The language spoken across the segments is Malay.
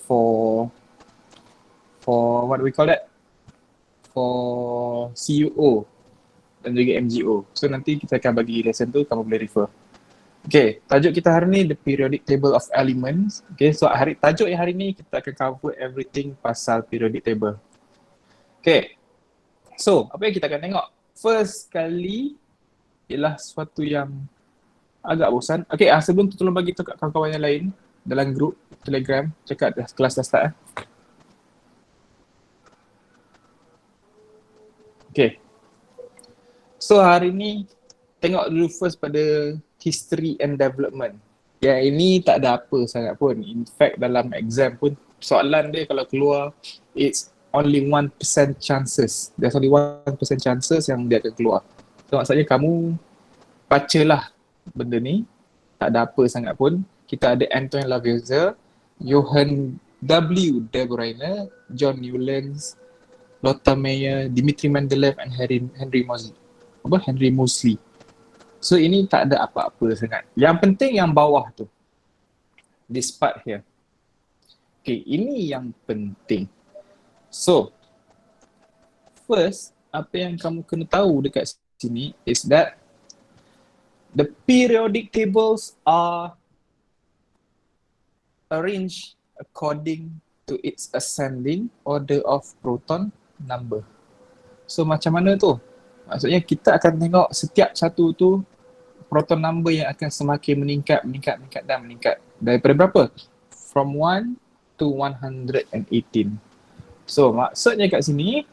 for what do we call that? For CUO dan juga MGO. So nanti kita akan bagi lesson tu, kamu boleh refer. Okay, tajuk kita hari ni the periodic table of elements. Okay, so tajuk yang hari ni kita akan cover everything pasal periodic table. Okay, so apa yang kita akan tengok? First kali ialah sesuatu yang agak bosan. Okay, sebelum tu tolong bagi tahu kat kawan-kawan yang lain dalam grup Telegram, cakap kelas dah start. Okay. So hari ni tengok dulu first pada history and development. Yang ini tak ada apa sangat pun. In fact dalam exam pun soalan dia kalau keluar it's only 1% chances. There's only 1% chances yang dia akan keluar. So maksudnya kamu bacalah benda ni. Tak ada apa sangat pun. Kita ada Antoine Lavoisier, Johann W. de Bruyne, John Newlands, Lothar Meyer, Dmitri Mendeleev and Henry Moseley. So ini tak ada apa-apa sangat. Yang penting yang bawah tu. This part here. Okay, ini yang penting. So, first, apa yang kamu kena tahu dekat sini is that the periodic tables are arranged according to its ascending order of proton number. So macam mana tu? Maksudnya kita akan tengok setiap satu tu proton number yang akan semakin meningkat. Daripada berapa? From 1 to 118. So maksudnya kat sini,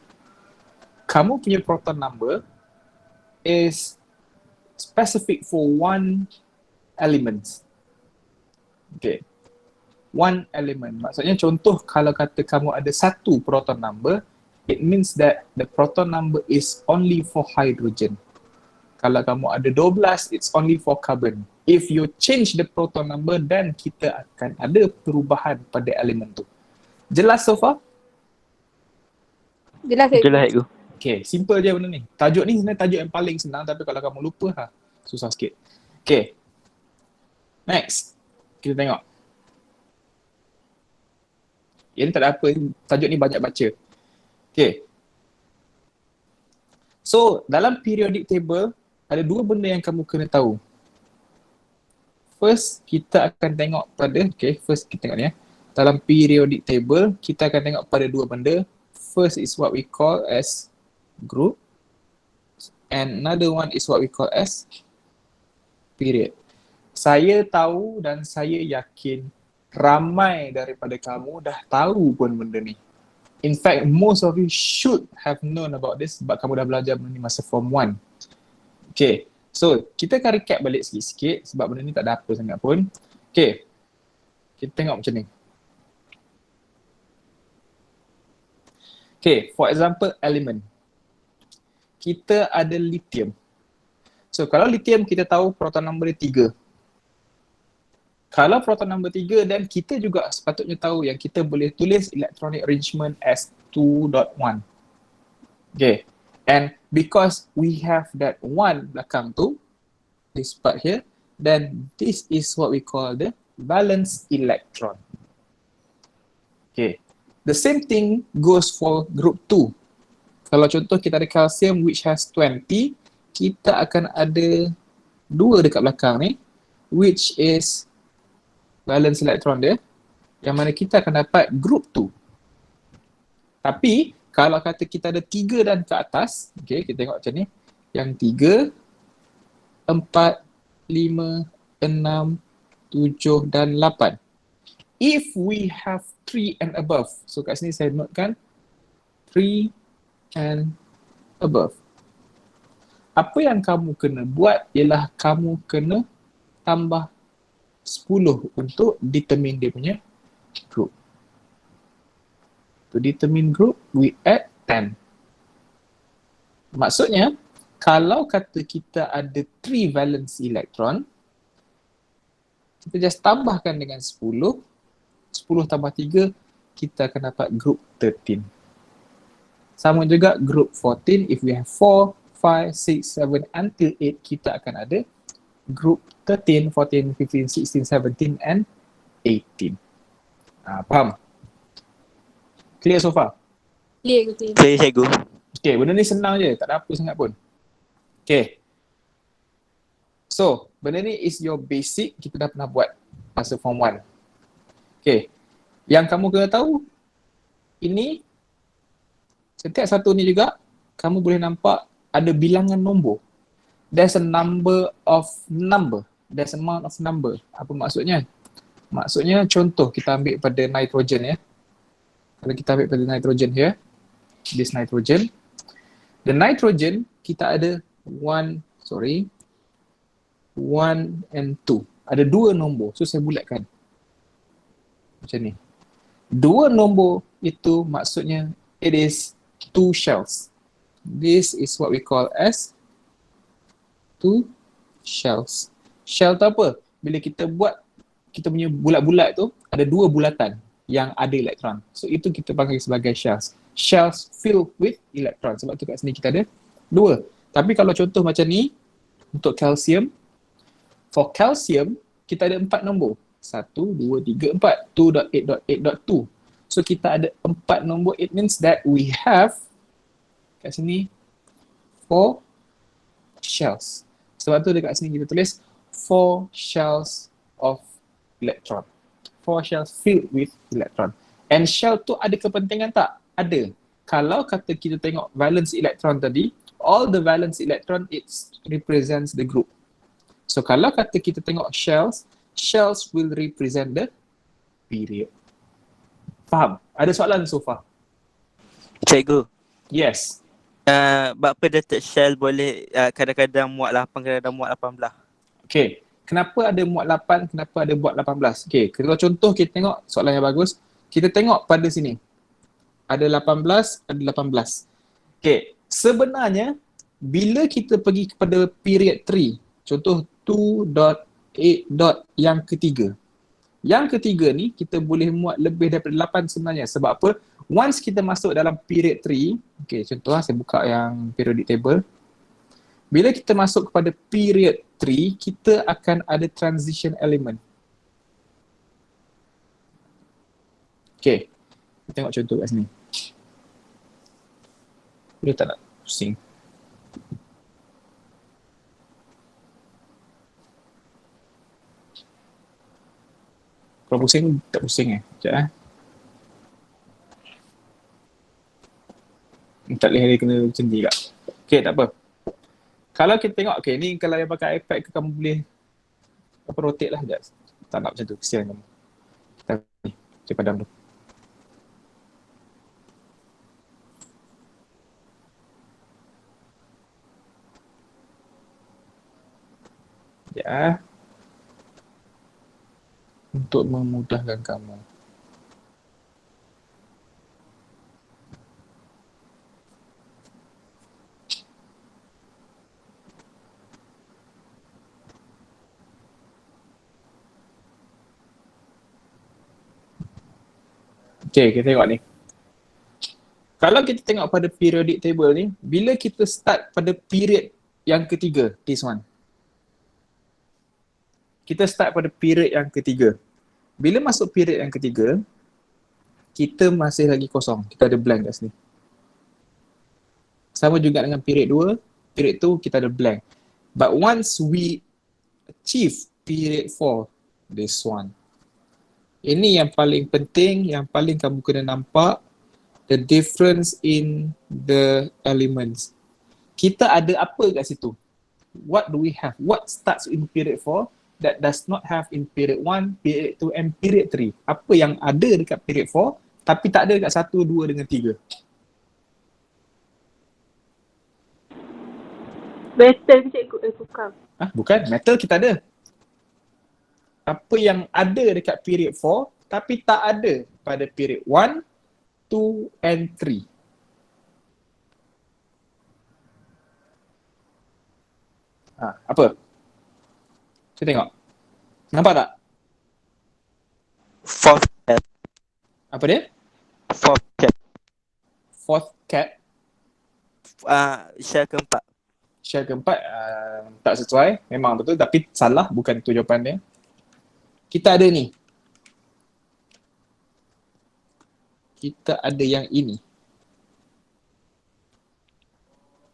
kamu punya proton number is specific for one element. Okay. One element. Maksudnya contoh kalau kata kamu ada satu proton number, it means that the proton number is only for hydrogen. Kalau kamu ada 12, it's only for carbon. If you change the proton number, then kita akan ada perubahan pada elemen tu. Jelas so far? Jelas cikgu. Okay, simple je benda ni. Tajuk ni sebenarnya tajuk yang paling senang, tapi kalau kamu lupa, susah sikit. Okay. Next. Kita tengok. Ini tak ada apa, tajuk ni banyak baca. Okay. So, dalam periodic table, ada dua benda yang kamu kena tahu. First, kita akan tengok pada, first kita tengok ni ya. Dalam periodic table, kita akan tengok pada dua benda. First is what we call as group. And another one is what we call as period. Saya tahu dan saya yakin ramai daripada kamu dah tahu pun benda ni. In fact, most of you should have known about this sebab kamu dah belajar benda ni masa form 1. Okay, so kita akan recap balik sikit-sikit sebab benda ni tak ada apa sangat pun. Okay, kita tengok macam ni. Okay, for example, element. Kita ada lithium. So, kalau lithium kita tahu proton number dia 3. Kalau proton number 3, dan kita juga sepatutnya tahu yang kita boleh tulis electronic arrangement as 2.1. Okay. And because we have that 1 belakang tu, this part here, then this is what we call the valence electron. Okay. The same thing goes for group 2. Kalau contoh kita ada calcium which has 20, kita akan ada 2 dekat belakang ni, which is valence electron dia, yang mana kita akan dapat group 2. Tapi kalau kata kita ada 3 dan ke atas, okay, kita tengok macam ni, yang 3, 4, 5, 6, 7 dan 8. If we have 3 and above, so kat sini saya notekan 3 and above. Apa yang kamu kena buat ialah kamu kena tambah 10 untuk determine dia punya group. To determine group, we add 10. Maksudnya, kalau kata kita ada 3 valence electron, kita just tambahkan dengan 10. 10 tambah 3, kita akan dapat group 13. Sama juga group 14, if we have 4, 5, 6, 7 until 8, kita akan ada group 13, 14, 15, 16, 17 and 18. Faham? Clear so far? Clear ke? Clear cikgu. Okay, benda ni senang je, tak ada apa sangat pun. Okay. So, benda ni is your basic, kita dah pernah buat masa form 1. Okay. Yang kamu kena tahu, ini, setiap satu ni juga, kamu boleh nampak ada bilangan nombor. There's a number of number. There's amount of number. Apa maksudnya? Maksudnya contoh kita ambil pada nitrogen ya. Kalau kita ambil pada nitrogen here, this nitrogen. The nitrogen kita ada 1 and 2. Ada 2 nombor. So saya bulatkan. Macam ni. 2 nombor itu maksudnya it is 2 shells. This is what we call as 2 shells. Shell tu apa? Bila kita buat kita punya bulat-bulat tu ada 2 bulatan yang ada elektron. So itu kita panggil sebagai shells. Shells filled with electron. Sebab tu kat sini kita ada 2. Tapi kalau contoh macam ni untuk calcium, for calcium kita ada 4 nombor. 1, 2, 3, 4. 2.8.8.2. So kita ada 4 nombor. It means that we have kat sini 4 shells. Sebab tu dekat sini kita tulis 4 shells of electron. 4 shells filled with electron. And shell tu ada kepentingan tak? Ada. Kalau kata kita tengok valence electron tadi, all the valence electron it represents the group. So kalau kata kita tengok shells, shells will represent the period. Faham? Ada soalan so far? Cikgu. Yes. Berapa detik shell boleh kadang-kadang muat 8, kadang-kadang muat 18? Okay. Kenapa ada muat 8, kenapa ada buat 18? Okay, kalau contoh kita tengok soalan yang bagus, kita tengok pada sini. Ada 18, ada 18. Okay, sebenarnya bila kita pergi kepada period 3, contoh 2.8. Yang ketiga. Yang ketiga ni kita boleh muat lebih daripada 8 sebenarnya. Sebab apa? Once kita masuk dalam period 3, okay, contoh saya buka yang periodic table. Bila kita masuk kepada period 3, kita akan ada transition element. Okay. Kita tengok contoh kat sini. Dia tak nak pusing. Kalau pusing, tak pusing Sekejap Tak boleh dia kena macam ni kak. Okay, tak apa. Kalau kita tengok, okay ni kalau yang pakai iPad ke kamu boleh rotate lah sekejap. Tak nak macam tu, kesian kamu. Kita padam tu. Ya. Untuk memudahkan kamu. Okay, kita tengok ni. Kalau kita tengok pada periodic table ni, bila kita start pada period yang ketiga, this one. Kita start pada period yang ketiga. Bila masuk period yang ketiga, kita masih lagi kosong. Kita ada blank kat sini. Sama juga dengan period 2, period 2 kita ada blank. But once we achieve period 4, this one. Ini yang paling penting, yang paling kamu kena nampak, the difference in the elements. Kita ada apa kat situ? What do we have? What starts in period 4 that does not have in period 1, period 2 and period 3? Apa yang ada dekat period 4 tapi tak ada dekat 1, 2 dengan 3? Metal cikgu, bukan. Bukan, metal kita ada. Apa yang ada dekat period 4 tapi tak ada pada period 1, 2 and 3. Apa? Kita tengok. Nampak tak? Fourth cat. Apa dia? Fourth cat. Fourth cat. Shell keempat. Shell keempat tak sesuai. Memang betul tapi salah. Bukan itu jawapan dia. Kita ada ni. kita ada yang ini.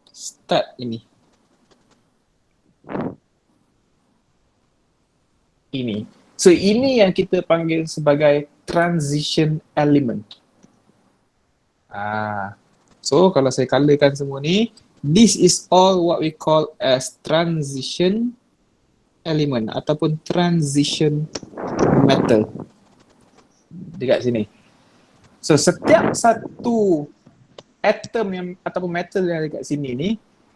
Start ini. Ini. So ini yang kita panggil sebagai transition element. So kalau saya colorkan semua ni, this is all what we call as transition element ataupun transition metal. Dekat sini. So setiap satu atom yang ataupun metal yang dekat sini ni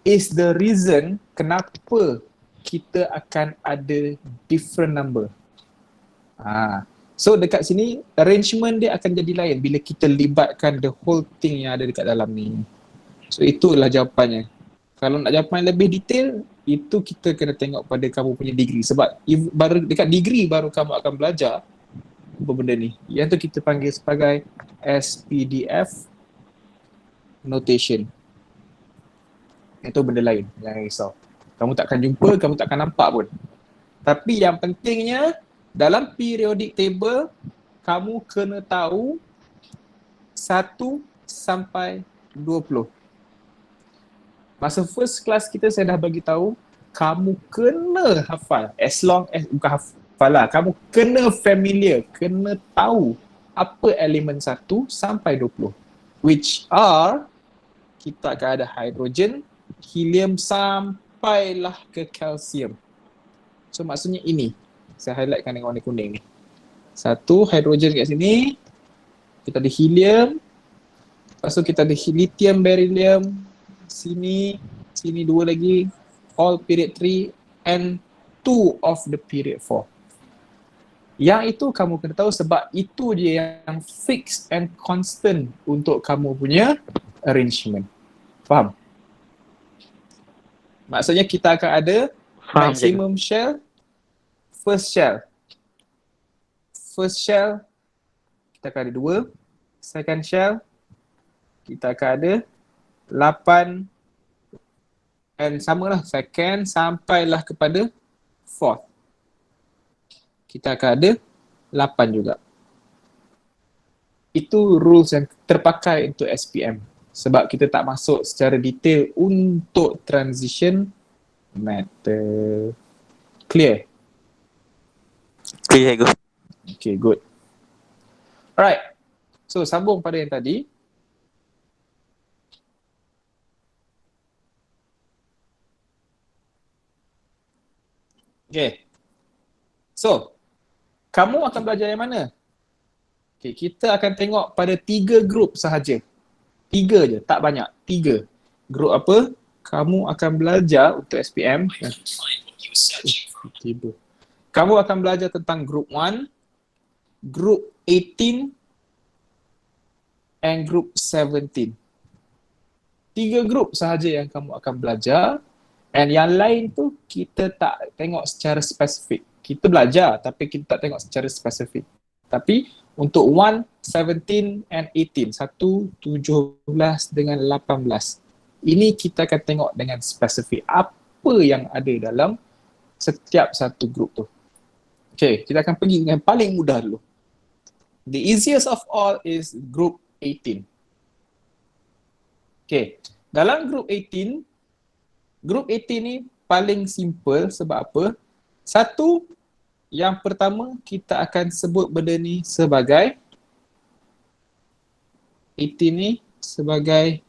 is the reason kenapa kita akan ada different number. So dekat sini arrangement dia akan jadi lain bila kita libatkan the whole thing yang ada dekat dalam ni. So itulah jawapannya. Kalau nak jawapan lebih detail, itu kita kena tengok pada kamu punya degree. Sebab baru dekat degree baru kamu akan belajar apa benda ni. Yang tu kita panggil sebagai SPDF notation. Itu benda lain, jangan risau. Kamu takkan jumpa, kamu takkan nampak pun. Tapi yang pentingnya, dalam periodic table, kamu kena tahu 1 sampai 20. Masa first class kita saya dah bagi tahu, kamu kena hafal. As long as, bukan hafal lah, kamu kena familiar, kena tahu apa elemen 1 sampai 20. Which are, kita akan ada hidrogen, helium sampailah ke kalsium. So maksudnya ini. Saya highlightkan dengan warna kuning ni. 1 hidrogen kat sini. Kita ada helium. Lepas tu kita ada lithium, beryllium. Sini 2 lagi. All period 3 and 2 of the period 4. Yang itu kamu kena tahu sebab itu je yang fixed and constant untuk kamu punya arrangement. Faham? Maksudnya kita akan ada maximum shell, first shell. First shell, kita akan ada 2. Second shell, kita akan ada 8. And samalah, second sampailah kepada fourth. Kita akan ada 8 juga. Itu rules yang terpakai untuk SPM. Sebab kita tak masuk secara detail untuk transition metal. Clear? Clear, go. Okay, good. Alright. So, sambung pada yang tadi. Okay. So, kamu akan belajar yang mana? Okay, kita akan tengok pada 3 grup sahaja. 3 je, tak banyak. 3. Grup apa? Kamu akan belajar untuk SPM. Kamu akan belajar tentang group 1, group 18 and group 17. 3 grup sahaja yang kamu akan belajar. And yang lain tu kita tak tengok secara spesifik. Kita belajar tapi kita tak tengok secara spesifik. Tapi untuk 1, 17 and 18, 1, 17 dengan 18. Ini kita akan tengok dengan spesifik apa yang ada dalam setiap satu grup tu. Okay, kita akan pergi dengan paling mudah dulu. The easiest of all is group 18. Okay, dalam group 18 ni paling simple sebab apa? Satu, yang pertama kita akan sebut benda ni sebagai 18 ni sebagai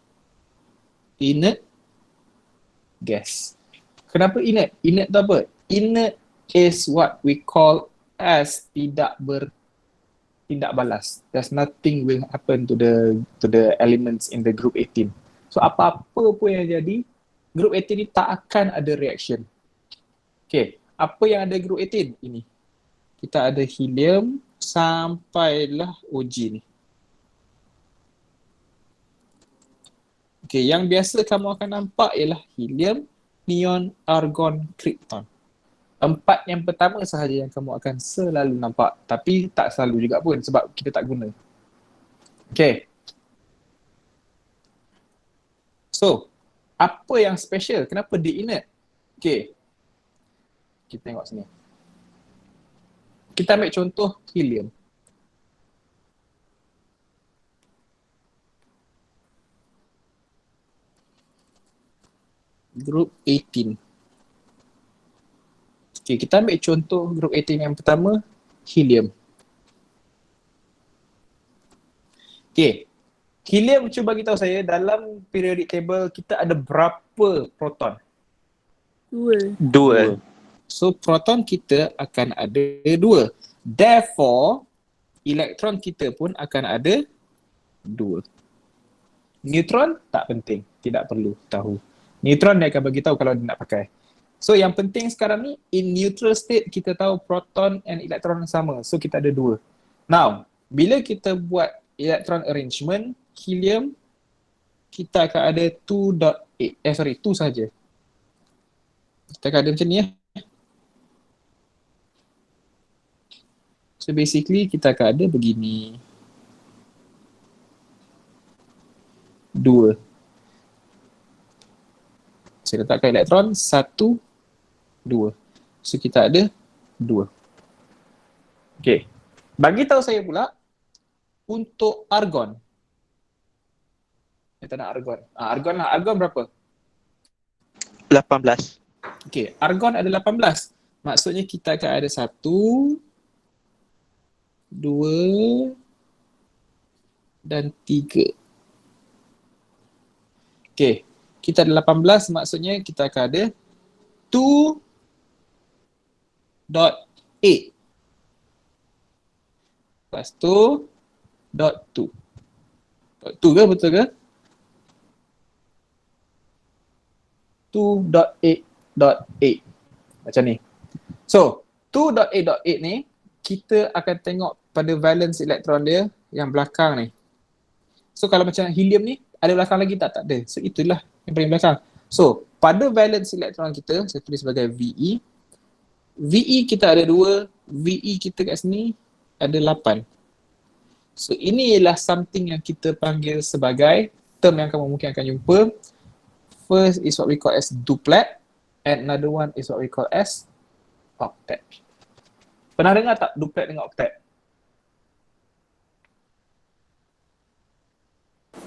inert gas. Kenapa inert? Inert tu apa? Inert is what we call as tidak balas. There's nothing will happen to the elements in the group 18. So apa-apa pun yang jadi, group 18 ni tak akan ada reaction. Okay, apa yang ada group 18? Ini. Kita ada helium sampailah OG ni. Okay, yang biasa kamu akan nampak ialah helium, neon, argon, krypton. 4 yang pertama sahaja yang kamu akan selalu nampak. Tapi tak selalu juga pun sebab kita tak guna. Okay. So, apa yang special? Kenapa dia inert? Okay. Kita tengok sini. Kita ambil contoh helium. Group 18. Okay, kita ambil contoh group 18 yang pertama, helium. Okay, helium cuba bagi tahu saya dalam periodic table kita ada berapa proton? 2. Dua. So proton kita akan ada 2. Therefore, elektron kita pun akan ada 2. Neutron tak penting, tidak perlu tahu. Neutron dia akan bagi tahu kalau dia nak pakai. So yang penting sekarang ni, in neutral state kita tahu proton and elektron sama. So kita ada 2. Now, bila kita buat electron arrangement, helium, kita akan ada 2.8. 2 saja. Kita akan ada macam ni ya. So basically kita akan ada begini. 2. Saya letakkan elektron 1, 2. So kita ada 2. Okay. Bagi tahu saya pula untuk argon. Saya tak nak argon. Argon lah. Argon berapa? 18. Okay. Argon ada 18. Maksudnya kita akan ada 1, 2 dan 3. Okay, kita ada 18, maksudnya kita akan ada 2.8 plus 2.2. 2 ke betul ke? 2.8.8 macam ni. So, 2.8.8 ni kita akan tengok pada valence elektron dia yang belakang ni. So kalau macam helium ni ada belakang lagi tak? Tak ada. So itulah yang paling belakang. So pada valence elektron kita, saya tulis sebagai VE. VE kita ada 2, VE kita kat sini ada 8. So ini ialah something yang kita panggil sebagai term yang kamu mungkin akan jumpa. First is what we call as duplet and another one is what we call as octet. Pernah dengar tak duplet dengan octet?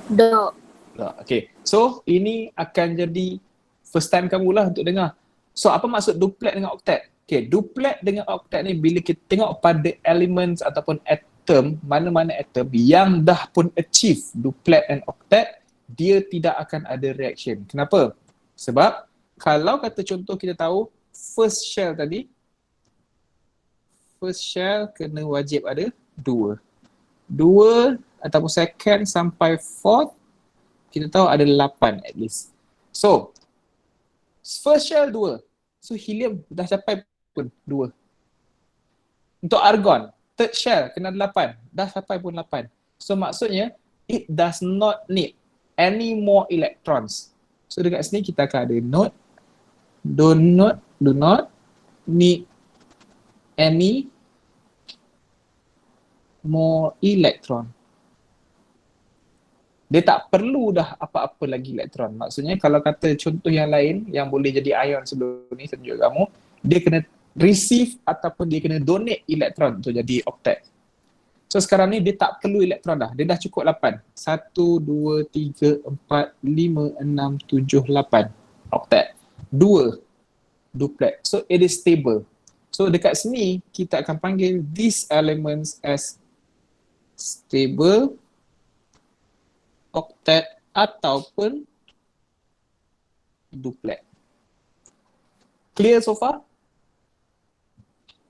Dok. Okay. So ini akan jadi first time kamu lah untuk dengar. So apa maksud duplet dengan octet? Okay, duplet dengan octet ni bila kita tengok pada elements ataupun atom, mana-mana atom yang dah pun achieve duplet and octet, dia tidak akan ada reaction. Kenapa? Sebab kalau kata contoh kita tahu first shell tadi, first shell kena wajib ada 2. 2 ataupun second sampai fourth, kita tahu ada 8 at least. So, first shell 2. So, helium dah capai pun 2. Untuk argon, third shell kena 8. Dah capai pun 8. So, maksudnya, it does not need any more electrons. So, dekat sini kita akan ada note, do not need any more electron. Dia tak perlu dah apa-apa lagi elektron. Maksudnya kalau kata contoh yang lain yang boleh jadi ion sebelum ni, saya tunjuk kamu, dia kena receive ataupun dia kena donate elektron untuk jadi octet. So sekarang ni dia tak perlu elektron dah. Dia dah cukup 8. 1, 2, 3, 4, 5, 6, 7, 8 octet. 2 duplet. So it is stable. So dekat sini kita akan panggil these elements as stable octet ataupun duplet. Clear so far?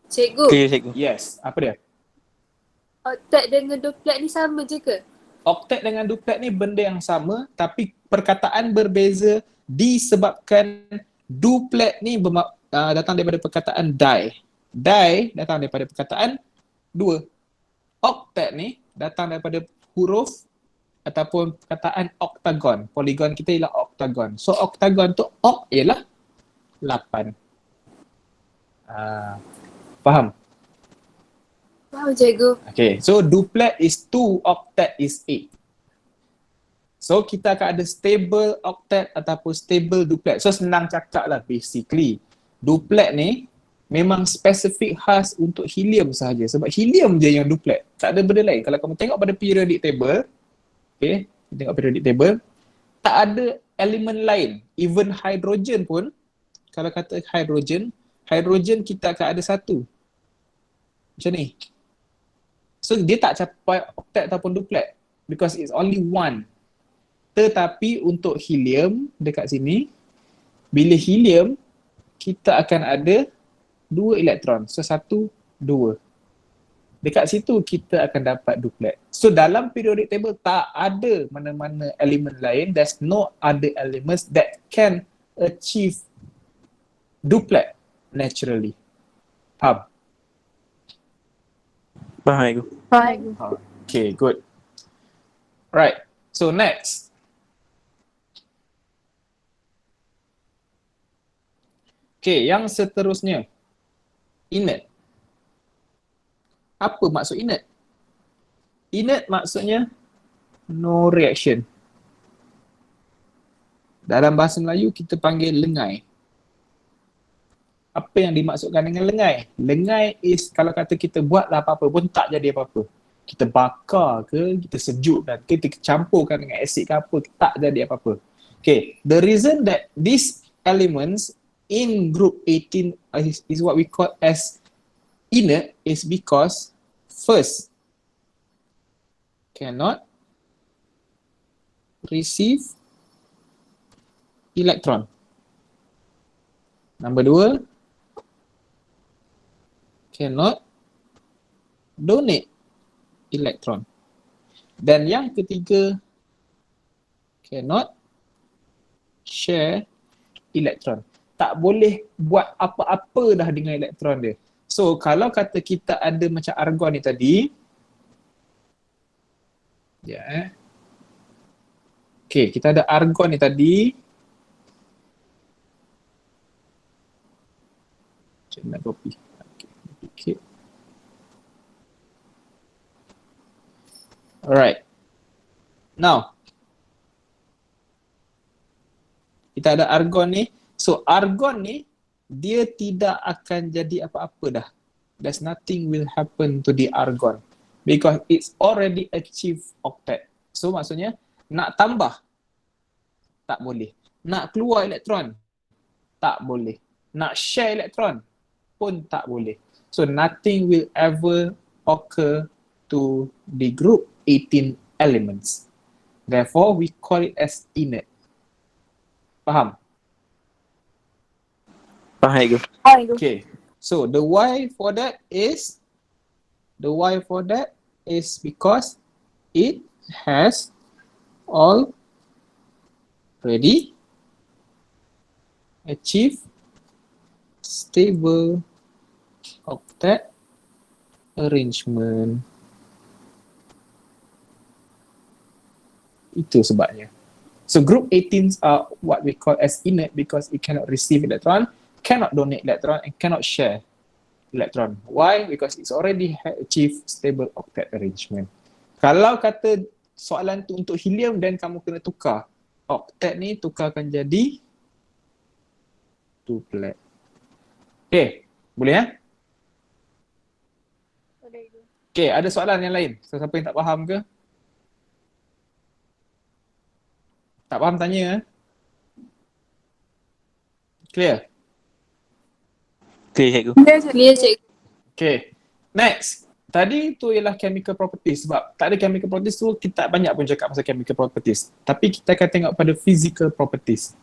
Cikgu, Clear, cikgu. Yes. Apa dia? octet dengan duplet ni sama je ke? Octet dengan duplet ni benda yang sama tapi perkataan berbeza disebabkan duplet ni datang daripada perkataan die. Die datang daripada perkataan 2. Octet ni datang daripada huruf ataupun perkataan octagon. Polygon kita ialah octagon. So octagon tu oct ialah 8. Faham? Faham cikgu. Okay, so duplet is 2, octet is 8. So kita akan ada stable octet ataupun stable duplet. So senang cakap lah basically. Duplet ni memang spesifik khas untuk helium sahaja. Sebab helium je yang duplet. Tak ada benda lain. Kalau kamu tengok pada periodic table, okay, tengok periodic table, tak ada elemen lain, even hydrogen pun, kalau kata hydrogen kita akan ada satu. Macam ni. So dia tak capai octet ataupun duplet because it's only one. Tetapi untuk helium dekat sini, bila helium kita akan ada 2 elektron. So 1, 2. Dekat situ kita akan dapat duplet. So dalam periodic table tak ada mana-mana elemen lain. There's no other elements that can achieve duplet naturally. Faham? Faham aku. Okay, good. Right. So next. Okay, yang seterusnya. Inert. Apa maksud inert? Inert maksudnya no reaction. Dalam bahasa Melayu kita panggil lengai. Apa yang dimaksudkan dengan lengai? Lengai is kalau kata kita buatlah apa-apa pun tak jadi apa-apa. Kita bakar ke, kita sejukkan ke, kita campurkan dengan asid ke apa, tak jadi apa-apa. Okay, the reason that these elements in group 18 is what we call as inert is because first, cannot receive electron. Number 2, cannot donate electron. Dan yang ketiga, cannot share electron. Tak boleh buat apa-apa dah dengan elektron dia. So kalau kata kita ada macam argon ni tadi, okay, kita ada argon ni tadi. Macam nak copy. Okay. Alright. Now, kita ada argon ni. So argon ni dia tidak akan jadi apa-apa dah. There's nothing will happen to the argon because it's already achieved octet. So maksudnya nak tambah tak boleh. Nak keluar elektron tak boleh. Nak share elektron pun tak boleh. So nothing will ever occur to the group 18 elements. Therefore we call it as inert. Faham? Faham aku. Okay, so the why for that is because it has already achieved stable octet arrangement. Itu sebabnya. So group 18s are what we call as inert because it cannot receive electron, cannot donate electron and cannot share electron. Why? Because it's already achieved stable octet arrangement. Kalau kata soalan tu untuk helium dan kamu kena tukar octet ni, tukarkan jadi duplet. Okay, boleh ya? Okay, ada soalan yang lain? Siapa yang tak faham ke? Tak faham tanya. Clear? Clear cikgu. Clear cikgu. Okay, next. Tadi tu ialah chemical properties sebab tak ada chemical properties tu kita tak banyak pun cakap pasal chemical properties. Tapi kita akan tengok pada physical properties.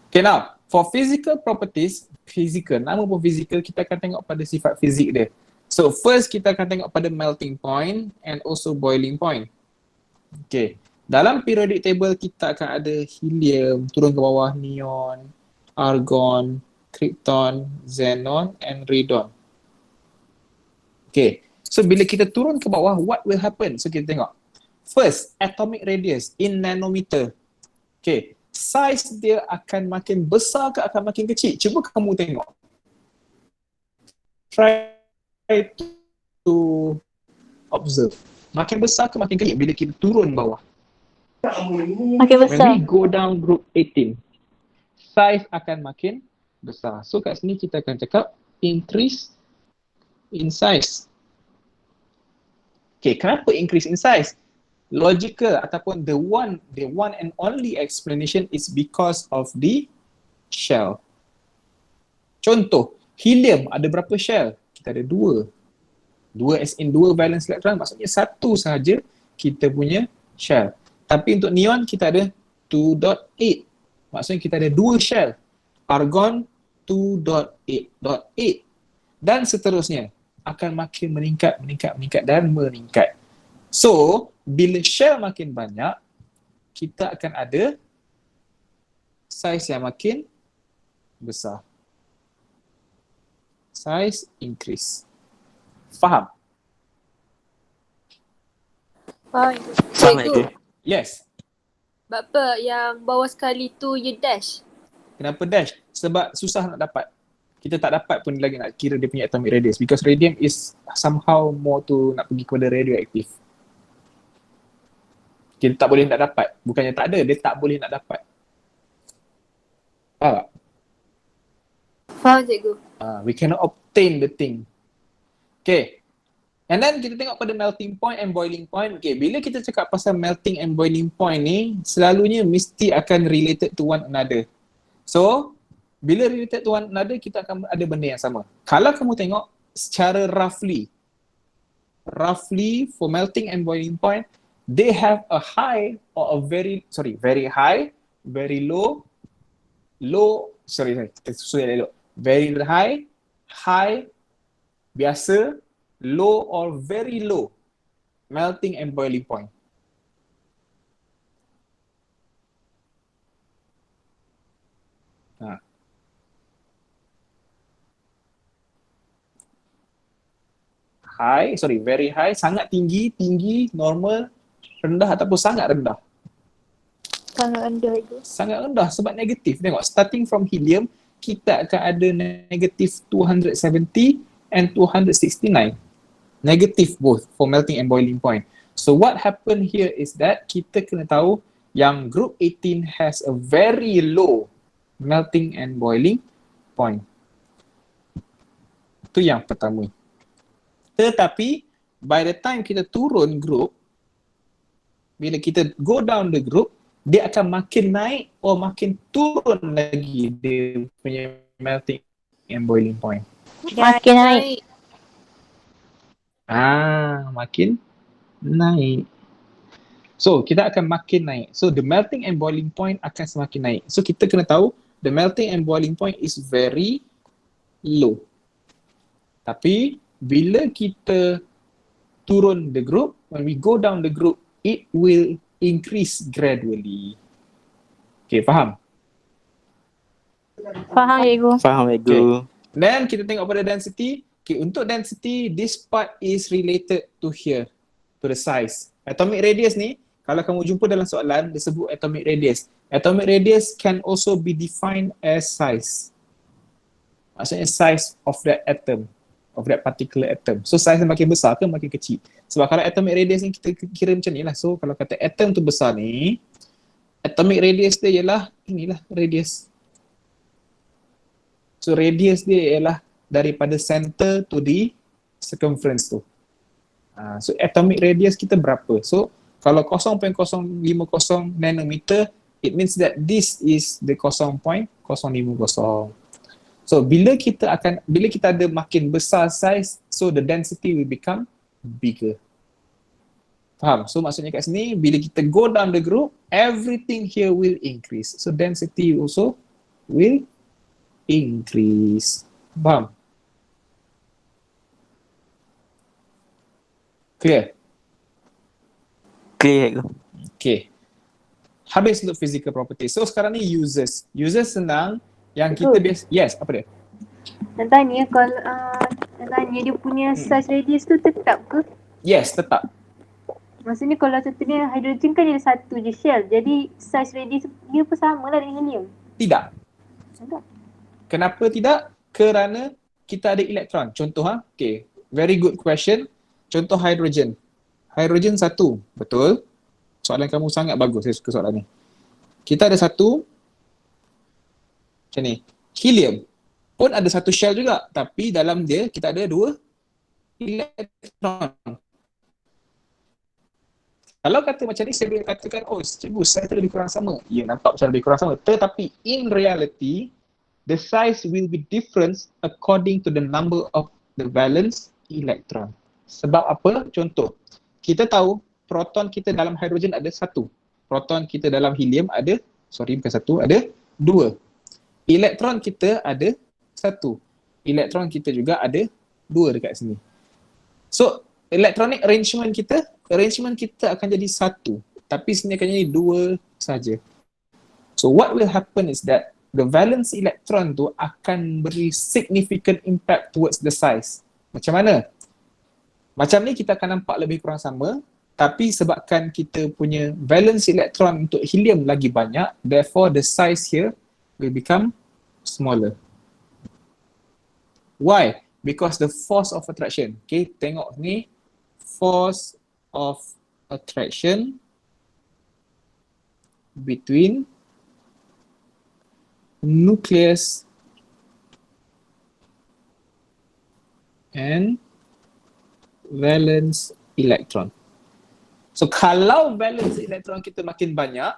Okay, now for physical properties, physical, nama pun physical, kita akan tengok pada sifat fizik dia. So first kita akan tengok pada melting point and also boiling point. Okay, dalam periodic table kita akan ada helium, turun ke bawah neon, argon, krypton, xenon and radon. Okay, so bila kita turun ke bawah, what will happen? So kita tengok. First, atomic radius in nanometer. Okay, size dia akan makin besar ke akan makin kecil? Cuba kamu tengok. Try to observe. Makin besar ke makin kecil bila kita turun bawah? Makin besar. When we go down group 18, size akan makin besar. So kat sini kita akan cakap increase in size. Okay, kenapa increase in size? logical ataupun the one and only explanation is because of the shell. Contoh, helium ada berapa shell? Kita ada 2. 2 as in 2 valence electron, maksudnya 1 sahaja kita punya shell. Tapi untuk neon kita ada 2.8. Maksudnya kita ada 2 shell. Argon 2.8.8 dan seterusnya akan makin meningkat dan meningkat. So, bila shell makin banyak, kita akan ada size yang makin besar. Size increase. Faham? Faham. Faham Cikgu, cikgu? Yes. sebab apa yang bawah sekali tu you dash? Kenapa dash? Sebab susah nak dapat. Kita tak dapat pun lagi nak kira dia punya atomic radius because radium is somehow more to nak pergi kepada radioaktif. Kita tak boleh nak dapat. Bukannya tak ada, dia tak boleh nak dapat. Faham tak? Faham cikgu. We cannot obtain the thing. Okay. And then kita tengok pada melting point and boiling point. Okay, bila kita cakap pasal melting and boiling point ni, selalunya mesti akan related to one another. So, bila related to one another, kita akan ada benda yang sama. Kalau kamu tengok secara roughly for melting and boiling point, they have a high or a very high, very low, very high, biasa, low or very low melting and boiling point. Very high, sangat tinggi, normal, rendah ataupun sangat rendah. Sangat rendah itu. Sangat rendah sebab negatif. Tengok, starting from helium, kita akan ada negatif 270 and 269. Negative both for melting and boiling point. So what happened here is that kita kena tahu yang group 18 has a very low melting and boiling point. Itu yang pertama. Tetapi by the time kita turun group, bila kita go down the group, dia akan makin naik atau makin turun lagi dia punya melting and boiling point. Makin naik. Makin naik. So, kita akan makin naik. So, the melting and boiling point akan semakin naik. So, kita kena tahu the melting and boiling point is very low. Tapi, bila kita turun the group, when we go down the group, it will increase gradually. Okay, faham? Faham cikgu. Faham cikgu. Then, kita tengok pada density. Okay, untuk density, this part is related to here, to the size. Atomic radius ni, kalau kamu jumpa dalam soalan, dia sebut atomic radius. Atomic radius can also be defined as size. Maksudnya size of that atom, of that particular atom. So size makin besar ke makin kecil? Sebab kalau atomic radius ni kita kira macam ni lah. So kalau kata atom tu besar ni, atomic radius dia ialah inilah radius. So radius dia ialah daripada center to the circumference tu. So atomic radius kita berapa? So kalau 0.050 nanometer, it means that this is the 0.050. So bila kita ada makin besar size, so the density will become bigger. Faham? So maksudnya kat sini, bila kita go down the group, everything here will increase. So density also will increase. Faham? Clear? Clear cikgu. Okay. Habis untuk physical property. So sekarang ni uses. Uses senang. Yang kita biasa, yes, apa dia? Nak tanya kalau dia punya size radius tu tetap ke? Yes, tetap. Maksudnya kalau contohnya hidrogen kan dia ada satu je shell. Jadi size radius dia pun sama lah dengan helium. Tidak. Tak? Kenapa tidak? Kerana kita ada elektron. Contoh okay. Very good question. Contoh hidrogen. Hidrogen satu. Betul? Soalan kamu sangat bagus. Saya suka soalan ni. Kita ada satu. Macam ni. Helium pun ada satu shell juga. Tapi dalam dia kita ada 2 elektron. Kalau kata macam ni, saya boleh katakan, oh cikgu, size tu lebih kurang sama. Ya, nampak macam lebih kurang sama. Tetapi in reality, the size will be different according to the number of the valence electron. Sebab apa? Contoh, kita tahu proton kita dalam hidrogen ada 1. Proton kita dalam helium ada, bukan 1, ada 2. Elektron kita ada 1. Elektron kita juga ada 2 dekat sini. So, electronic arrangement kita akan jadi 1. Tapi sini akan jadi 2 saja. So, what will happen is that the valence electron tu akan beri significant impact towards the size. Macam mana? Macam ni kita akan nampak lebih kurang sama, tapi sebabkan kita punya valence electron untuk helium lagi banyak, therefore the size here will become smaller. Why? Because the force of attraction. Okay, tengok ni, force of attraction between nucleus and valence electron. So kalau valence electron kita makin banyak,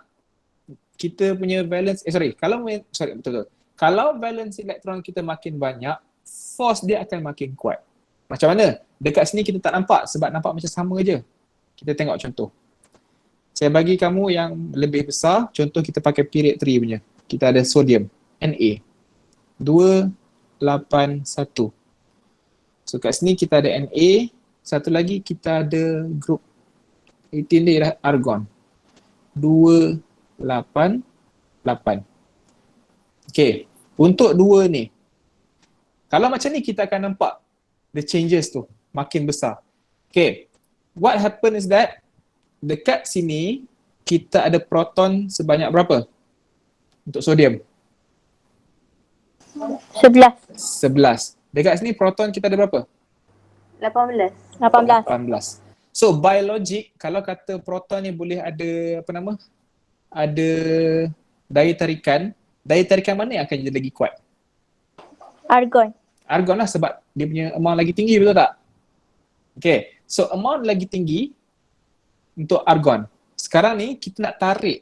kita punya valence betul. Kalau valence electron kita makin banyak, force dia akan makin kuat. Macam mana? Dekat sini kita tak nampak sebab nampak macam sama je. Kita tengok contoh. Saya bagi kamu yang lebih besar, contoh kita pakai period 3 punya. Kita ada sodium, Na, 281. So kat sini kita ada Na, satu lagi kita ada group 18 dia adalah argon, 288. Okay, untuk 2 ni, kalau macam ni kita akan nampak the changes tu makin besar. Okay, what happen is that dekat sini kita ada proton sebanyak berapa untuk sodium? 11. 11. Dekat sini proton kita ada berapa? 18. 18. So by logic, kalau kata proton ni boleh ada ada daya tarikan mana yang akan jadi lagi kuat? Argon. Argon lah, sebab dia punya amount lagi tinggi, betul tak? Okay, so amount lagi tinggi untuk argon. Sekarang ni kita nak tarik.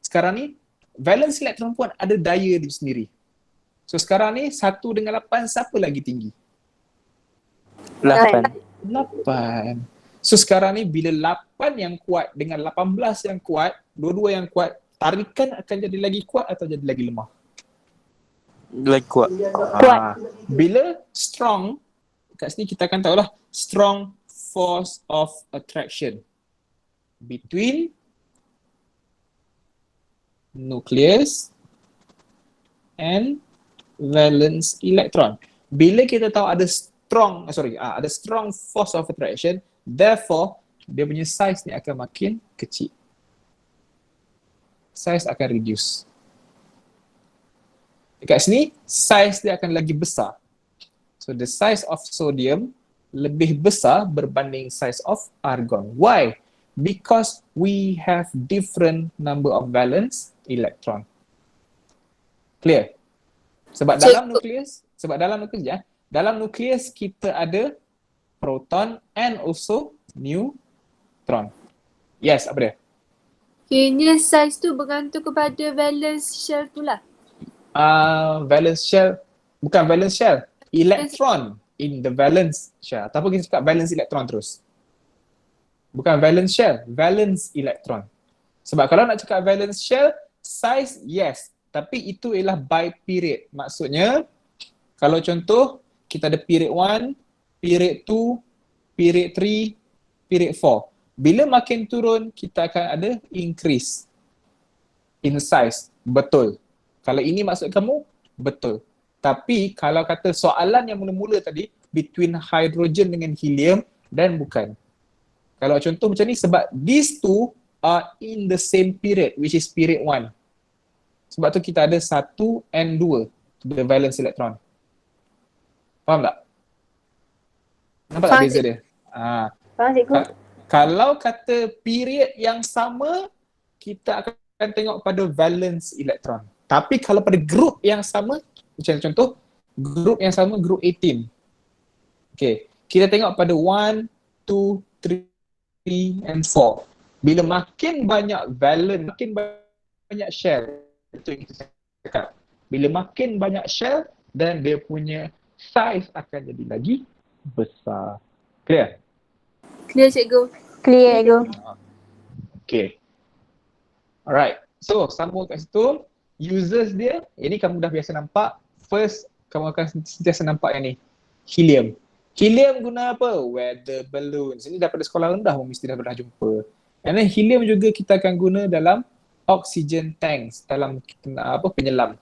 Sekarang ni valence electron pun ada daya dia sendiri. So sekarang ni 1 dengan 8 siapa lagi tinggi? 8. 8. So sekarang ni bila 8 yang kuat dengan 18 yang kuat, dua-dua yang kuat, tarikan akan jadi lagi kuat atau jadi lagi lemah? Lagi kuat. Kuat. Bila strong, kat sini kita akan tahulah strong force of attraction between nucleus and valence electron. Bila kita tahu ada strong force of attraction, therefore dia punya size ni akan makin kecil. Size akan reduce. Dekat sini size dia akan lagi besar. So the size of sodium lebih besar berbanding size of argon. Why? Because we have different number of valence electron. Clear? Sebab dalam nukleus kita ada proton and also neutron. Yes, apa dia? Kayaknya size tu bergantung kepada valence shell tu lah. Valence shell, bukan valence shell, electron in the valence shell. Ataupun kita cakap valence electron terus. Bukan valence shell, valence electron. Sebab kalau nak cakap valence shell, size yes, tapi itu ialah by period. Maksudnya, kalau contoh, kita ada period 1, period 2, period 3, period 4. Bila makin turun, kita akan ada increase in size. Betul. Kalau ini maksud kamu, betul. Tapi kalau kata soalan yang mula-mula tadi, between hydrogen dengan helium, dan bukan. Kalau contoh macam ni, sebab these two are in the same period, which is period 1. Sebab tu kita ada 1 and 2, the valence electron. Faham tak? Nampak tak beza dia? Faham cikgu? Kalau kata period yang sama, kita akan tengok pada valence electron. Tapi kalau pada group yang sama, macam contoh, group yang sama, group 18. Okay, kita tengok pada 1, 2, 3 and 4. Bila makin banyak valence, makin banyak shell, itu yang kita cakap. Bila makin banyak shell, dan dia punya size akan jadi lagi besar. Clear? Clear cikgu. Clear, cikgu. Okay. Alright. So, sambung kat situ. Users dia, ini kamu dah biasa nampak. First, kamu akan sentiasa nampak yang ni. Helium. Helium guna apa? Weather balloons. Ini daripada sekolah rendah pun mesti dah pernah jumpa. And then helium juga kita akan guna dalam oxygen tanks, dalam kita nak apa, penyelam.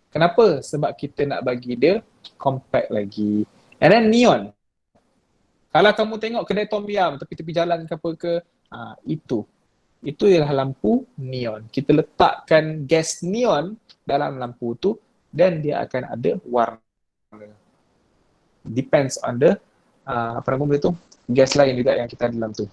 Kenapa? Sebab kita nak bagi dia compact lagi. And then neon. Kalau kamu tengok kedai tom yum tepi-tepi jalan ke apa ke, itu ialah lampu neon. Kita letakkan gas neon dalam lampu tu dan dia akan ada warna. Depends on the apa nama benda tu, gas lain juga yang kita ada dalam tu.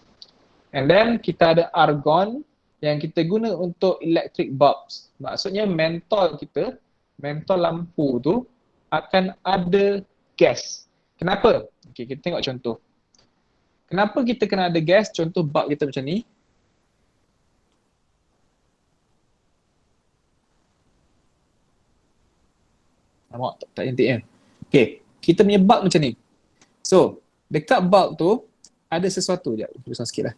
And then kita ada argon yang kita guna untuk electric bulbs. Maksudnya mentol kita, mentol lampu tu akan ada gas. Kenapa? Okay, kita tengok contoh. Kenapa kita kena ada gas? Contoh bulb kita macam ni. Nampak tak cantik kan? Okay, kita punya bulb macam ni. So, dekat bulb tu ada sesuatu. Sekejap, tuliskan sikit lah.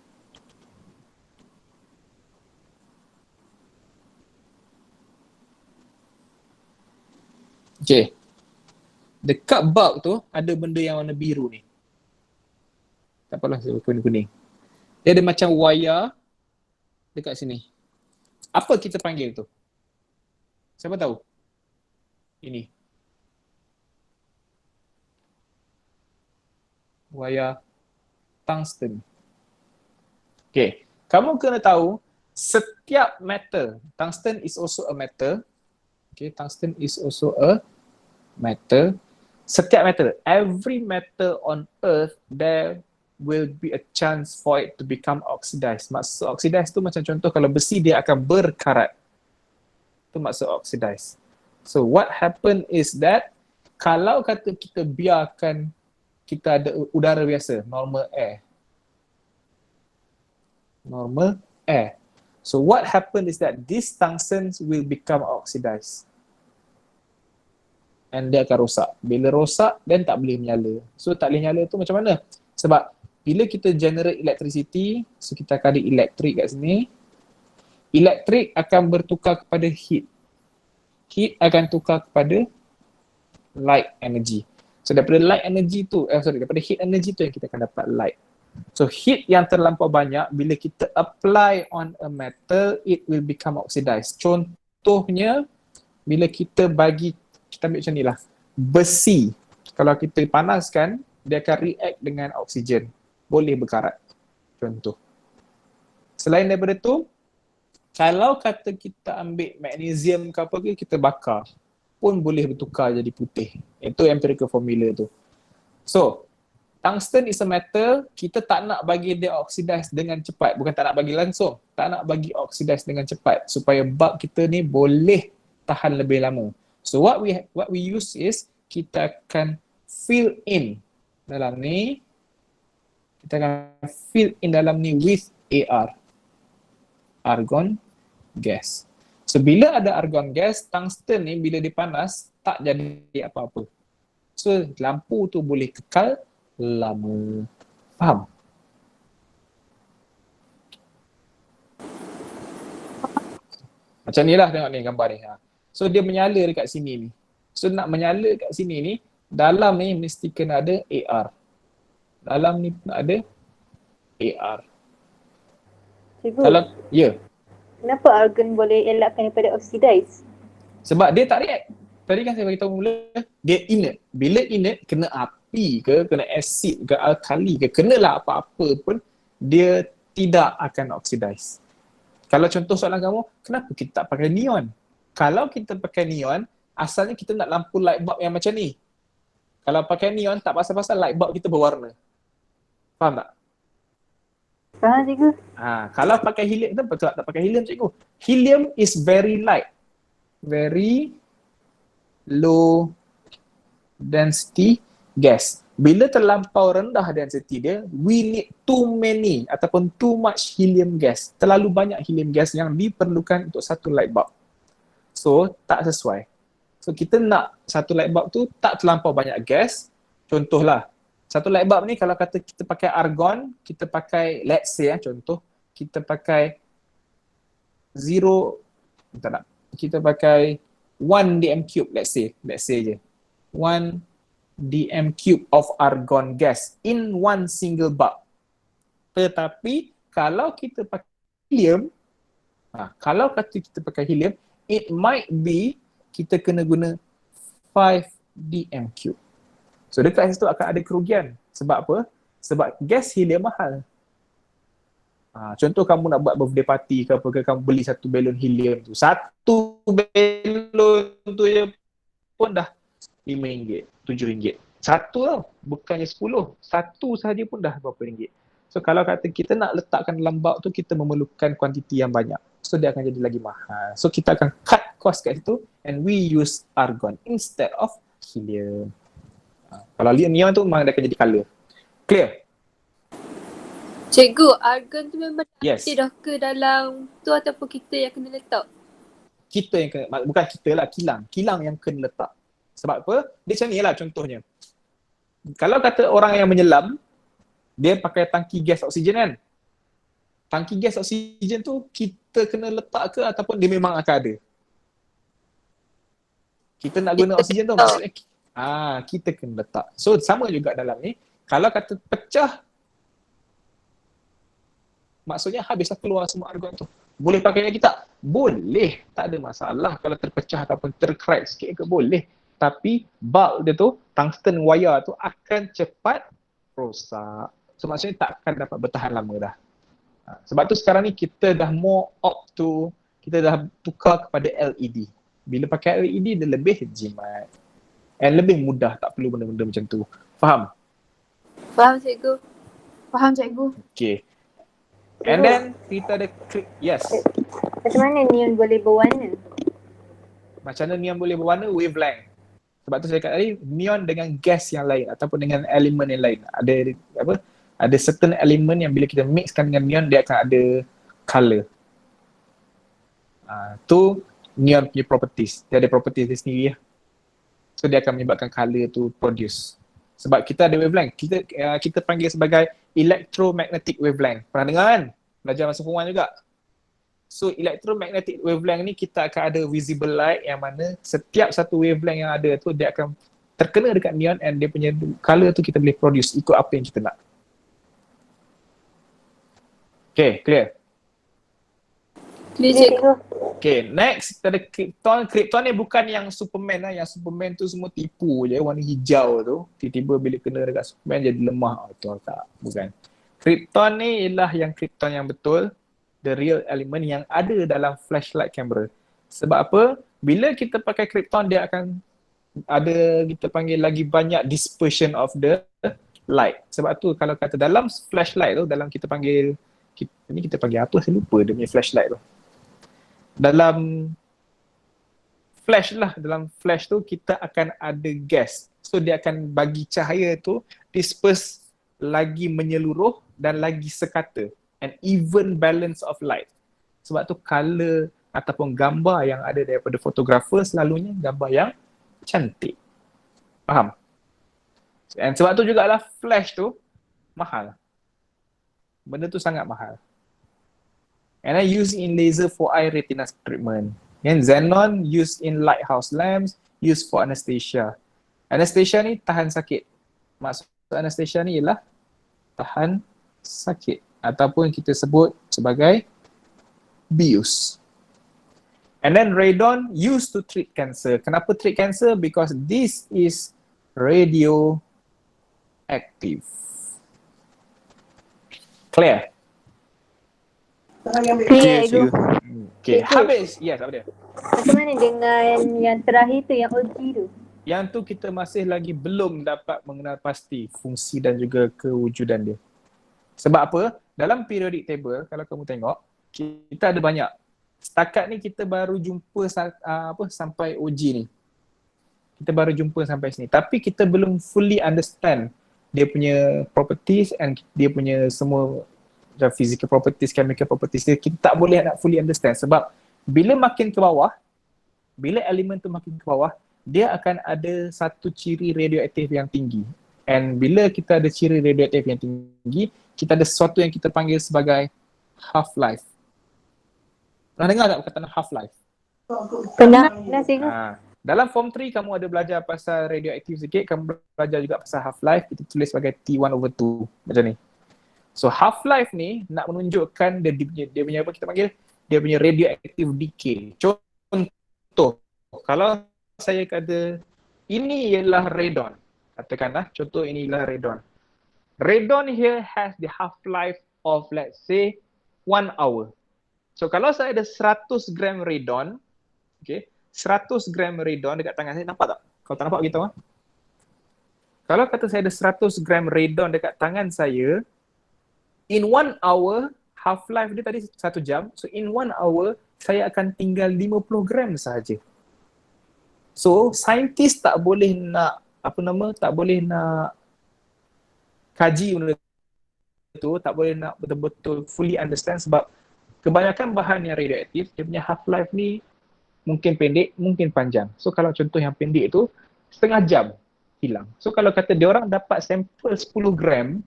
Okay. Dekat bulb tu ada benda yang warna biru ni. Tak apalah, saya kuning-kuning. Dia ada macam wire dekat sini. Apa kita panggil tu? Siapa tahu? Ini. Wire tungsten. Okay. Kamu kena tahu setiap metal, tungsten is also a metal. Okay, tungsten is also a metal. Setiap metal, every metal on earth, there will be a chance for it to become oxidized. Maksud oxidized tu macam contoh kalau besi dia akan berkarat. Itu maksud oxidized. So what happen is that kalau kata kita biarkan kita ada udara biasa, normal air. Normal air. So what happen is that these tungstens will become oxidized. And dia akan rosak. Bila rosak, then tak boleh menyala. So tak boleh nyala tu macam mana? Sebab bila kita generate electricity, so kita akan ada elektrik kat sini. Elektrik akan bertukar kepada heat. Heat akan tukar kepada light energy. So daripada light energy tu, daripada heat energy tu yang kita akan dapat light. So heat yang terlampau banyak, bila kita apply on a metal, it will become oxidized. Contohnya, bila kita bagi, kita ambil macam ni lah, besi. Kalau kita panaskan, dia akan react dengan oksigen. Boleh berkarat. Contoh. Selain daripada tu, kalau kata kita ambil magnesium ke apa ke, kita bakar, pun boleh bertukar jadi putih. Itu empirical formula tu. So, tungsten is a metal, kita tak nak bagi dia oxidize dengan cepat. Bukan tak nak bagi langsung, tak nak bagi oxidize dengan cepat supaya bulb kita ni boleh tahan lebih lama. So what we use is kita akan fill in dalam ni. Kita akan fill in dalam ni with AR. Argon gas. So bila ada argon gas, tungsten ni bila dipanas tak jadi apa-apa. So lampu tu boleh kekal lama. Faham? Macam ni lah tengok ni gambar ni. So dia menyala dekat sini ni. So nak menyala kat sini ni, dalam ni mesti kena ada AR. Dalam ni kena ada AR. Cikgu, Kalau, ya. kenapa argon boleh elakkan daripada oxidize? Sebab dia tak react. Tadi kan saya beritahu mula, dia inert. Bila inert, kena api ke, kena asid ke, alkali ke, kenalah apa-apa pun, dia tidak akan oxidize. Kalau contoh soalan kamu, kenapa kita tak pakai neon? Kalau kita pakai neon, asalnya kita nak lampu light bulb yang macam ni. Kalau pakai neon, tak pasal-pasal light bulb kita berwarna. Faham tak? Faham cikgu? Kalau pakai helium, kenapa tak pakai helium cikgu? Helium is very light. Very low density gas. Bila terlampau rendah density dia, we need too many ataupun too much helium gas. Terlalu banyak helium gas yang diperlukan untuk satu light bulb. So, tak sesuai. So, kita nak satu light bulb tu tak terlampau banyak gas. Contohlah, satu light bulb ni kalau kata kita pakai argon, kita pakai, let's say contoh, kita pakai kita pakai 1 dm cube, let's say je. 1 dm cube of argon gas in one single bulb. Tetapi kalau kita pakai helium, kalau kata kita pakai helium, it might be kita kena guna 5 dm cube. So dekat situ akan ada kerugian. Sebab apa? Sebab gas helium mahal. Contoh kamu nak buat birthday party ke apa ke, kamu beli satu balon helium tu. Satu balon tu je pun dah RM5, RM7. Satu tau, bukannya 10. Satu sahaja pun dah berapa ringgit. So kalau kata kita nak letakkan dalam bulb tu, kita memerlukan kuantiti yang banyak. So dia akan jadi lagi mahal. So kita akan cut cost kat situ and we use argon instead of helium. Kalau neon tu memang dia akan jadi color. Clear? Cikgu, argon tu memang Yes. dah ke dalam tu ataupun kita yang kena letak? Kita yang kena, bukan kita lah, kilang yang kena letak. Sebab apa? Dia macam ni lah contohnya. Kalau kata orang yang menyelam, dia pakai tangki gas oksigen kan? Tangki gas oksigen tu kita kena letak ke ataupun dia memang akan ada? Kita nak guna oksigen tu maksudnya kita kena letak. So sama juga dalam ni, kalau kata pecah, maksudnya habislah keluar semua argon tu. Boleh pakai lagi tak? Boleh, tak ada masalah. Kalau terpecah ataupun tercrack sikit ke boleh. Tapi bulb dia tu, tungsten wire tu akan cepat rosak. So maksudnya tak akan dapat bertahan lama dah. Sebab tu sekarang ni kita dah more opt to, kita dah tukar kepada LED. Bila pakai LED dia lebih jimat. And lebih mudah, tak perlu benda-benda macam tu. Faham? Faham cikgu? Faham cikgu? Okay. And then kita ada yes. Macam mana neon boleh berwarna? Macam mana neon boleh berwarna? Wavelength. Sebab tu saya kata tadi, neon dengan gas yang lain ataupun dengan elemen yang lain. Ada certain elemen yang bila kita mixkan dengan neon, dia akan ada color. Tu neon punya properties. Dia ada properties dia sendiri lah. So dia akan menyebabkan color tu produce. Sebab kita ada wavelength. Kita panggil sebagai electromagnetic wavelength. Pernah dengar kan? Belajar masa form 1 juga. So electromagnetic wavelength ni kita akan ada visible light yang mana setiap satu wavelength yang ada tu dia akan terkena dekat neon and dia punya color tu kita boleh produce ikut apa yang kita nak. Okay, clear? Clear cikgu. Okay, next kita ada Krypton. Krypton ni bukan yang Superman lah. Yang Superman tu semua tipu je, warna hijau tu. Tiba-tiba bila kena dekat Superman jadi lemah. Betul tak? Bukan. Krypton ni ialah yang Krypton yang betul. The real element yang ada dalam flashlight camera. Sebab apa? Bila kita pakai Krypton, dia akan ada, kita panggil lagi banyak dispersion of the light. Sebab tu kalau kata dalam flashlight tu, dalam kita panggil apa? Saya lupa dia punya flashlight tu. Dalam flash lah, dalam flash tu kita akan ada gas. So dia akan bagi cahaya tu disperse lagi menyeluruh dan lagi sekata. An even balance of light. Sebab tu color ataupun gambar yang ada daripada fotografer selalunya gambar yang cantik. Faham? And sebab tu jugalah flash tu mahal. Benda tu sangat mahal. And I use in laser for eye retina treatment. And xenon used in lighthouse lamps, used for anesthesia. Anesthesia ni tahan sakit. Maksud anesthesia ni ialah tahan sakit ataupun kita sebut sebagai bius. And then radon used to treat cancer. Kenapa treat cancer? Because this is radioactive. Clear? Clear cikgu. Okay, habis. Yes, apa dia? Macam mana dengan yang terakhir tu, yang OG tu? Yang tu kita masih lagi belum dapat mengenal pasti fungsi dan juga kewujudan dia. Sebab apa? Dalam periodic table, kalau kamu tengok, kita ada banyak. Setakat ni kita baru jumpa sampai OG ni. Kita baru jumpa sampai sini. Tapi kita belum fully understand dia punya properties and dia punya semua macam physical properties, chemical properties dia, kita tak boleh nak fully understand sebab bila makin ke bawah, bila elemen tu makin ke bawah, dia akan ada satu ciri radioaktif yang tinggi. And bila kita ada ciri radioaktif yang tinggi, kita ada sesuatu yang kita panggil sebagai half-life. Pernah dengar tak perkataan half-life? Pernah. Pernah cikgu. Dalam form 3 kamu ada belajar pasal radioaktif sikit, kamu belajar juga pasal half-life, kita tulis sebagai T1/2 macam ni. So half-life ni nak menunjukkan dia punya apa kita panggil? Dia punya radioactive decay. Contoh, kalau saya kata ini ialah radon, katakanlah contoh ini ialah radon. Radon here has the half-life of let's say 1 hour. So kalau saya ada 100 gram radon, okay, 100 gram radon dekat tangan saya, nampak tak? Kalau tak nampak beritahu. Kalau kata saya ada 100 gram radon dekat tangan saya, in 1 hour, half-life dia tadi 1 jam, so in 1 hour, saya akan tinggal 50 gram sahaja. So, saintis tak boleh nak, tak boleh nak kaji benda tu, tak boleh nak betul-betul fully understand sebab kebanyakan bahan yang radioaktif, dia punya half-life ni mungkin pendek, mungkin panjang. So kalau contoh yang pendek tu, setengah jam hilang. So kalau kata dia orang dapat sampel 10 gram,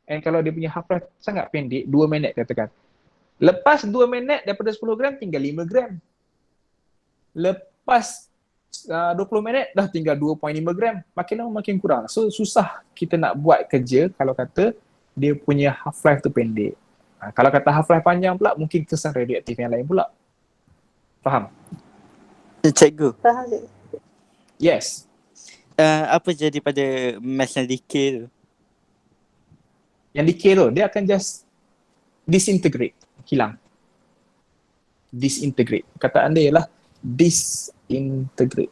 and kalau dia punya half-life sangat pendek, 2 minit katakan. Lepas 2 minit daripada 10 gram, tinggal 5 gram. Lepas 20 minit, dah tinggal 2.5 gram. Makin lama makin kurang. So susah kita nak buat kerja kalau kata dia punya half-life tu pendek. Kalau kata half-life panjang pula, mungkin kesan radioaktif yang lain pula. Faham? Cikgu, Faham cikgu. Yes. apa jadi pada mass yang decay tu? Yang decay tu, dia akan just disintegrate, hilang. Disintegrate. Kataan dia ialah disintegrate.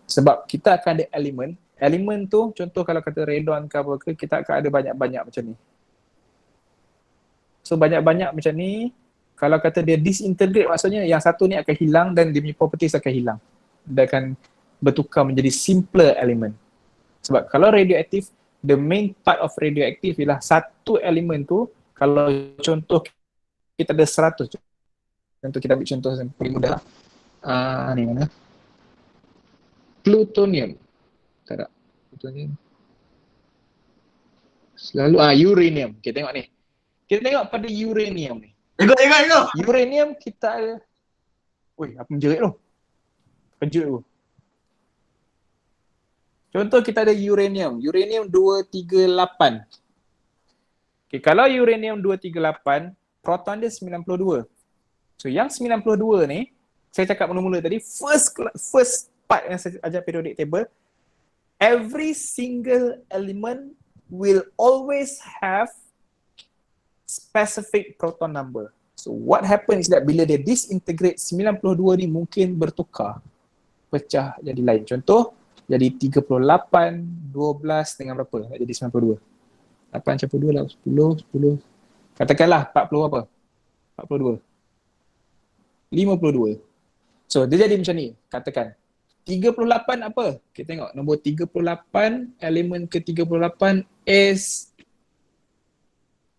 Sebab kita akan ada elemen. Elemen tu, contoh kalau kata radon ke apa ke, kita akan ada banyak-banyak macam ni. So banyak-banyak macam ni, kalau kata dia disintegrate maksudnya yang satu ni akan hilang dan dia punya properties akan hilang. Dia akan bertukar menjadi simpler element. Sebab kalau radioaktif, the main part of radioaktif ialah satu elemen tu, kalau contoh kita ada 100. Contoh kita ambil contoh yang paling mudah. Ni mana? Plutonium. Tak ada. Plutonium. Selalu, uranium. Okay, tengok ni. Kita tengok pada uranium ni. Ikut. Uranium kita ada. Ui, apa menjerit tu? Kejut tu. Contoh kita ada uranium. Uranium 238. Okay, kalau uranium 238, proton dia 92. So yang 92 ni, saya cakap mula-mula tadi, first part yang saya ajar periodic table, every single element will always have specific proton number. So what happens is that bila dia disintegrate, 92 ni mungkin bertukar, pecah jadi lain. Contoh, jadi 38, 12 dengan berapa? Nak jadi 92. 8 campur 2 lah, 10. Katakanlah 40 apa? 42. 52. So dia jadi macam ni, katakan. 38 apa? Kita tengok nombor 38, elemen ke-38 is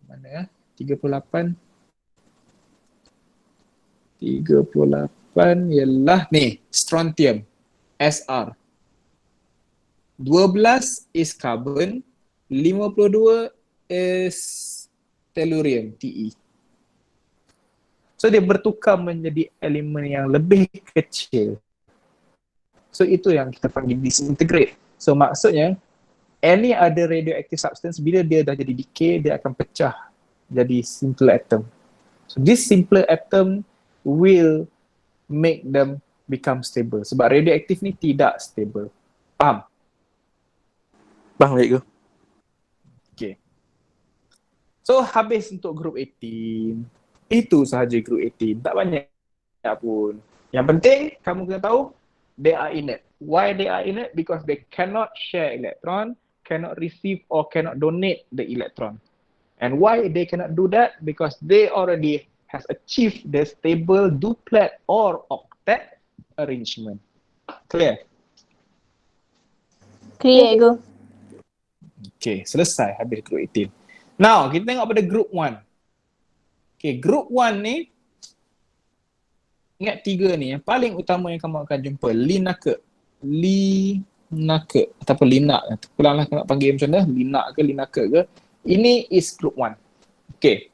mana ya? 38 ialah ni, strontium, Sr. 12 is carbon, 52 is tellurium, Te. So dia bertukar menjadi elemen yang lebih kecil. So itu yang kita panggil disintegrate. So maksudnya any other radioactive substance bila dia dah jadi decay, dia akan pecah jadi simpler atom. So this simpler atom will make them become stable. Sebab radioaktif ni tidak stable. Faham? Faham cikgu. Okay. So habis untuk group 18. Itu sahaja group 18. Tak banyak pun. Yang penting kamu kena tahu they are inert. Why they are inert? Because they cannot share electron, cannot receive or cannot donate the electron. And why they cannot do that? Because they already has achieved the stable duplet or octet arrangement. Clear? Clear go. Okay, selesai habis group 18. Now, kita tengok pada group 1. Okay, group 1 ni, ingat 3 ni, yang paling utama yang kamu akan jumpa, Linac ataupun Linac. Pulanglah kamu nak panggil macam mana, Linac ke Linac ke. Ini is group 1. Okay.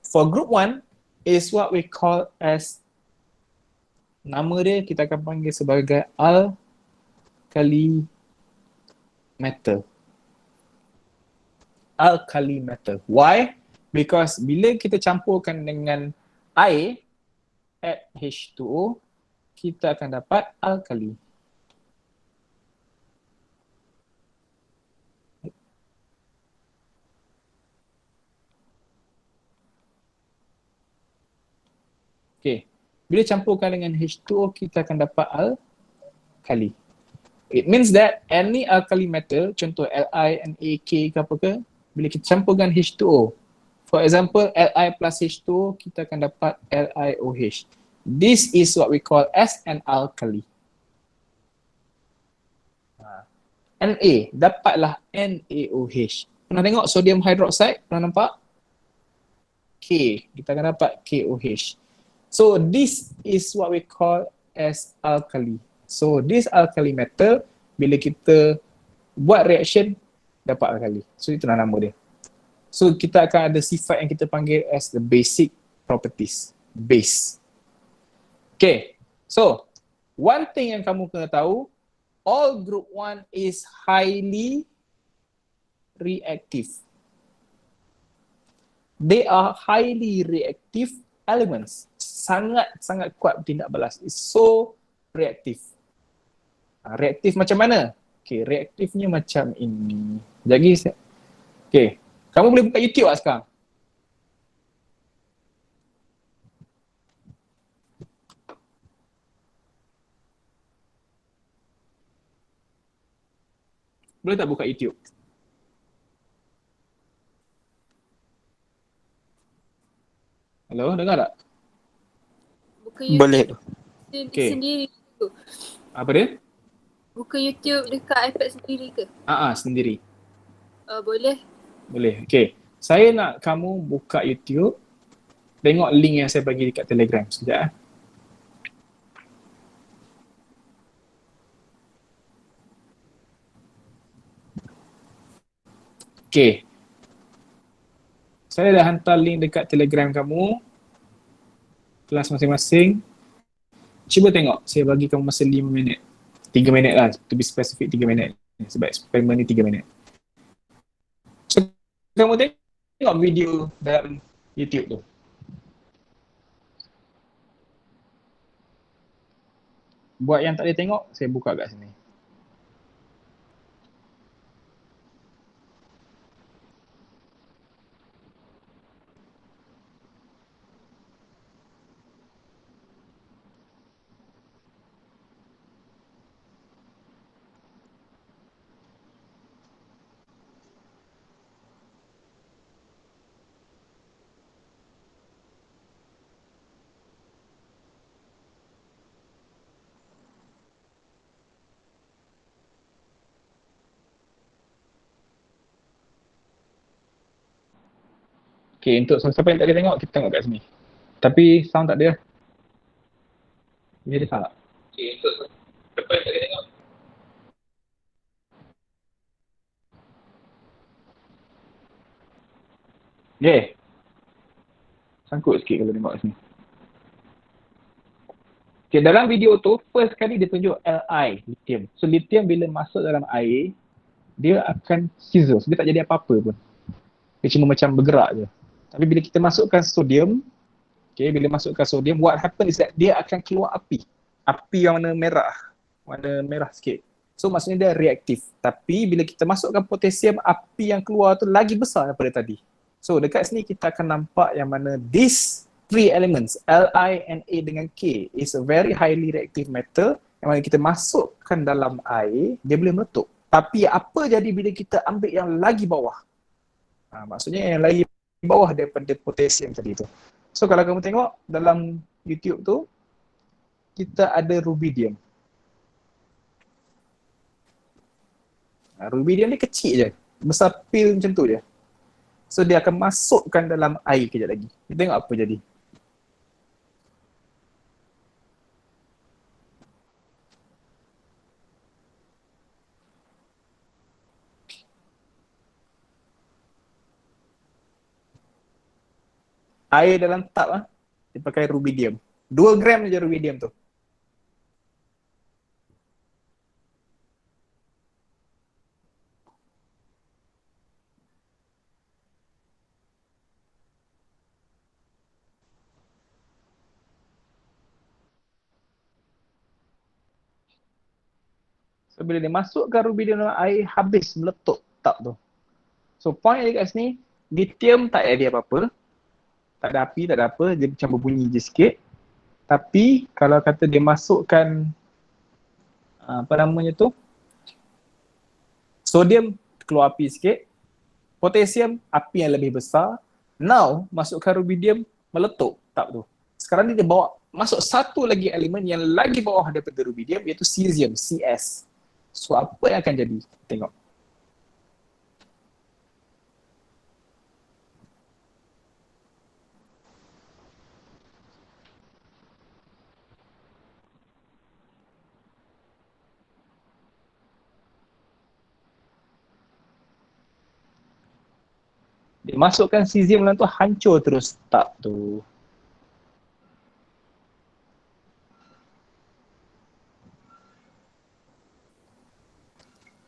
For group 1 is what we call as, nama dia kita akan panggil sebagai alkali metal. Alkali metal. Why? Because bila kita campurkan dengan air at H2O, kita akan dapat alkali. Okay. Bila campurkan dengan H2O, kita akan dapat alkali. It means that any alkali metal, contoh Li, Na, K ke apa ke, bila kita campurkan H2O, for example, Li plus H2O, kita akan dapat LiOH. This is what we call as an alkali. Na, dapatlah NaOH. Pernah tengok sodium hydroxide? Pernah nampak? K, kita akan dapat KOH. So this is what we call as alkali. So this alkali metal, bila kita buat reaction, dapat alkali. So itulah nama dia. So kita akan ada sifat yang kita panggil as the basic properties. Base. Okay. So one thing yang kamu kena tahu, all group 1 is highly reactive. They are highly reactive elements. Sangat kuat bertindak balas. It's so reaktif. Reaktif macam mana? Okay, reaktifnya macam ini. Jadi, okay. Kamu boleh buka YouTube lah sekarang. Boleh tak buka YouTube? Halo, dengar tak? Buka YouTube Boleh. Okay. sendiri tu. Apa dia? Buka YouTube dekat iPad sendiri ke? Sendiri. Boleh. Boleh. Okay. Saya nak kamu buka YouTube. Tengok link yang saya bagi dekat Telegram. Sekejap. Okay. Saya dah hantar link dekat Telegram kamu. Kelas masing-masing. Cuba tengok. Saya bagi kamu masa 5 minit. 3 minit lah. To be specific 3 minit. Sebab eksperimen ni 3 minit. So, kamu tengok video dalam YouTube tu. Buat yang tak boleh tengok, saya buka kat sini. Okay, untuk siapa yang tak boleh tengok, kita tengok kat sini. Tapi sound tak ada. Dia ada salah. Okay, untuk siapa yang tak boleh tengok. Okay. Sangkut sikit kalau tengok kat sini. Okay, dalam video tu, first kali dia tunjuk Li, lithium. So, lithium bila masuk dalam air, dia akan sizzle. Dia tak jadi apa-apa pun. Dia cuma macam bergerak je. Tapi bila kita masukkan sodium, okay, bila masukkan sodium, what happen is that dia akan keluar api. Api yang warna merah sikit. So maksudnya dia reaktif. Tapi bila kita masukkan potasium, api yang keluar tu lagi besar daripada tadi. So dekat sini kita akan nampak yang mana these three elements, Li, Na dengan K, is a very highly reactive metal yang mana kita masukkan dalam air, dia boleh meletup. Tapi apa jadi bila kita ambil yang lagi bawah? Maksudnya yang lagi bawah daripada potasium tadi tu. So kalau kamu tengok dalam YouTube tu, kita ada rubidium. Rubidium ni kecil je. Besar pil macam tu je. So dia akan masukkan dalam air kejap lagi. Kita tengok apa jadi. Air dalam tub dia pakai rubidium. 2 gram je rubidium tu. So bila dia masukkan rubidium dalam air, habis meletup tub tu. So point dia kat sini, lithium tak ada apa-apa. Tak ada api, tak ada apa, dia macam berbunyi je sikit. Tapi kalau kata dia masukkan apa namanya tu, sodium keluar api sikit, potasium api yang lebih besar. Now masukkan rubidium, meletup tub tu. Sekarang ni dia bawa masuk satu lagi elemen yang lagi bawah daripada rubidium, iaitu cesium, CS. So apa yang akan jadi? Tengok. Dia masukkan cesium dalam tu, hancur terus tub tu.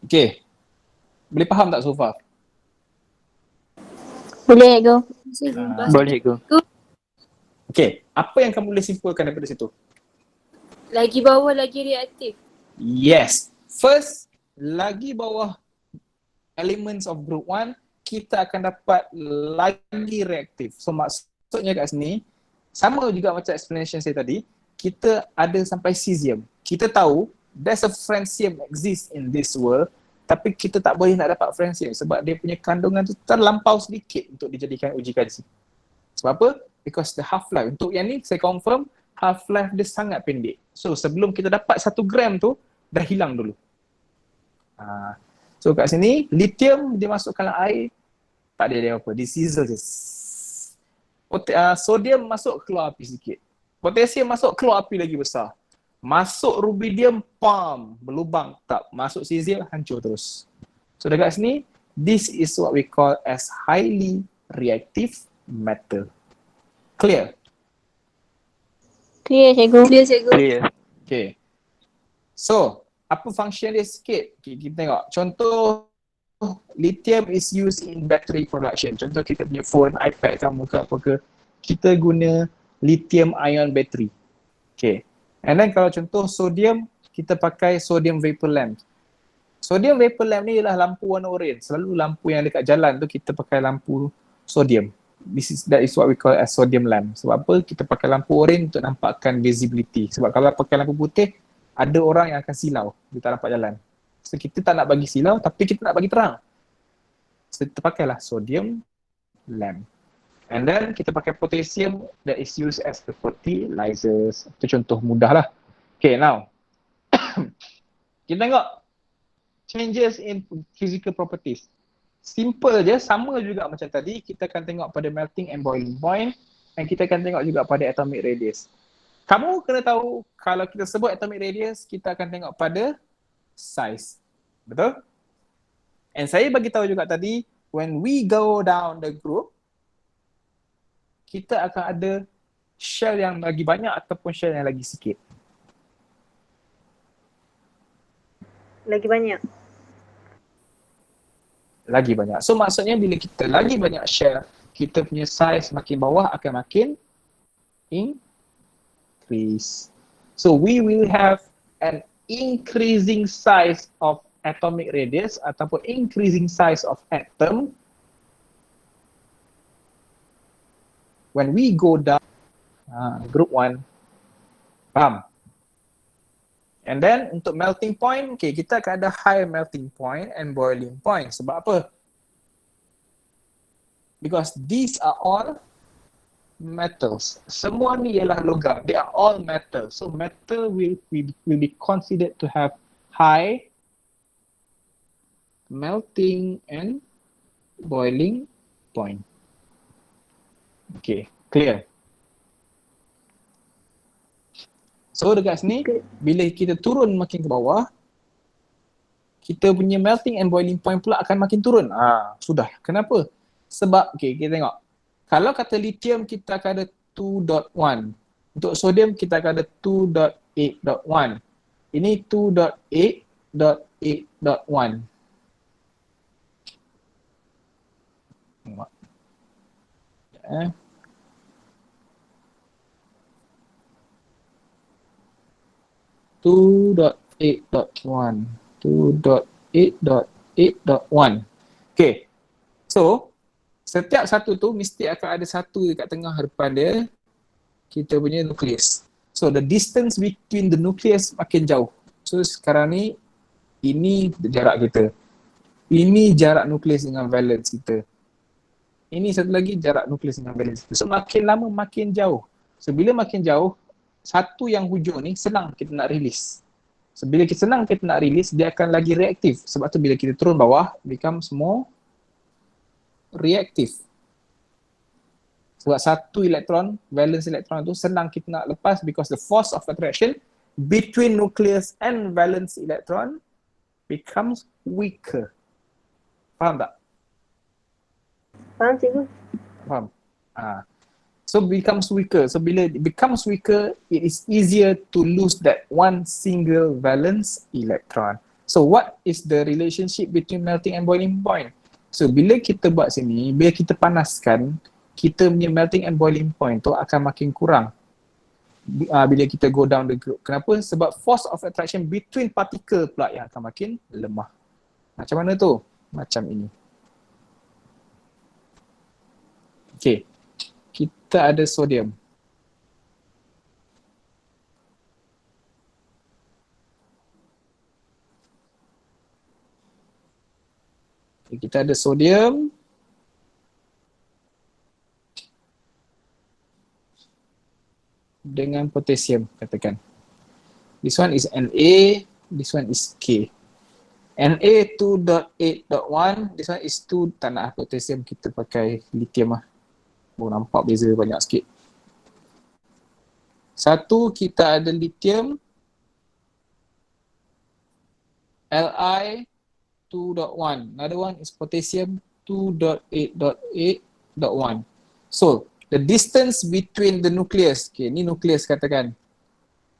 Okay. Boleh faham tak so far? Boleh go. Boleh go. Okay. Apa yang kamu boleh simpulkan daripada situ? Lagi bawah lagi reaktif. Yes. First, lagi bawah elements of group 1, kita akan dapat lagi reaktif. So maksudnya kat sini, sama juga macam explanation saya tadi, kita ada sampai cesium. Kita tahu there's a francium exist in this world, tapi kita tak boleh nak dapat francium sebab dia punya kandungan tu terlampau sedikit untuk dijadikan uji kaji. Sebab apa? Because the half-life. Untuk yang ni saya confirm half-life dia sangat pendek. So sebelum kita dapat 1 gram tu, dah hilang dulu. So kat sini, lithium dia masukkan dalam air, tak ada dia apa, dia sizzle je. Sodium masuk, keluar api sikit. Potasium masuk, keluar api lagi besar. Masuk rubidium, pam, berlubang, tak. Masuk cesium, hancur terus. So dekat sini, this is what we call as highly reactive metal. Clear? Clear cikgu. Clear cikgu. Clear. Okay. So, apa function dia sikit? Okay, kita tengok. Contoh, lithium is used in battery production. Contoh kita punya phone, iPad kamu ke apa ke, kita guna lithium ion battery. Okay. And then kalau contoh sodium, kita pakai sodium vapor lamp. Sodium vapor lamp ni ialah lampu warna oren. Selalu lampu yang dekat jalan tu kita pakai lampu sodium. That is what we call as sodium lamp. Sebab apa? Kita pakai lampu oren untuk nampakkan visibility. Sebab kalau pakai lampu putih, ada orang yang akan silau. Dia tak nampak jalan. So kita tak nak bagi silau, tapi kita nak bagi terang. So kita pakailah sodium lamp. And then kita pakai potassium that is used as the fertilizers. Itu contoh mudah lah. Okay, now. Kita tengok changes in physical properties. Simple je, sama juga macam tadi. Kita akan tengok pada melting and boiling point. Dan kita akan tengok juga pada atomic radius. Kamu kena tahu, kalau kita sebut atomic radius, kita akan tengok pada size. Betul? And saya bagi tahu juga tadi, when we go down the group, kita akan ada shell yang lagi banyak ataupun shell yang lagi sikit. Lagi banyak. Lagi banyak. So maksudnya bila kita lagi banyak shell, kita punya size makin bawah akan makin increase. So we will have an increasing size of atomic radius ataupun increasing size of atom when we go down group 1. Faham? And then untuk melting point, okay, kita akan ada high melting point and boiling point. Sebab apa? Because these are all metals. Semua ni ialah logam. They are all metal. So metal will be considered to have high melting and boiling point. Okay, clear? So dekat sini, bila kita turun makin ke bawah, kita punya melting and boiling point pula akan makin turun. Sudah. Kenapa? Sebab, okay, kita tengok. Kalau kata lithium kita akan ada 2.1. Untuk sodium kita akan ada 2.8.1. Ini 2.8.8.1. Tengok. 2.8.1. 2.8.8.1. Okay. So, setiap satu tu mesti akan ada satu dekat tengah depan dia, kita punya nukleus. So, the distance between the nucleus makin jauh. So, sekarang ni, ini jarak kita. Ini jarak nukleus dengan valence kita. Ini satu lagi jarak nukleus dengan valence kita. So, makin lama makin jauh. So, bila makin jauh, satu yang hujung ni senang kita nak release. So, bila kita senang kita nak release, dia akan lagi reaktif. Sebab tu bila kita turun bawah, becomes more reaktif. Sebab satu elektron, valence elektron tu senang kita nak lepas because the force of attraction between nucleus and valence electron becomes weaker. Faham tak? Faham cikgu? Faham? So becomes weaker. So bila it becomes weaker, it is easier to lose that one single valence electron. So what is the relationship between melting and boiling point? So bila kita buat sini, bila kita panaskan, kita punya melting and boiling point tu akan makin kurang. Bila kita go down the group. Kenapa? Sebab force of attraction between particle pula yang akan makin lemah. Macam mana tu? Macam ini. Okay. Kita ada sodium. Kita ada sodium dengan potasium, katakan. This one is Na, this one is K. Na 2.8.1, this one is 2, tak nak potasium, kita pakai lithium lah. Nampak beza banyak sikit. Satu, kita ada lithium Li 2.1. Another one is potassium 2.8.8.1. So, the distance between the nucleus, okay, ni nucleus katakan.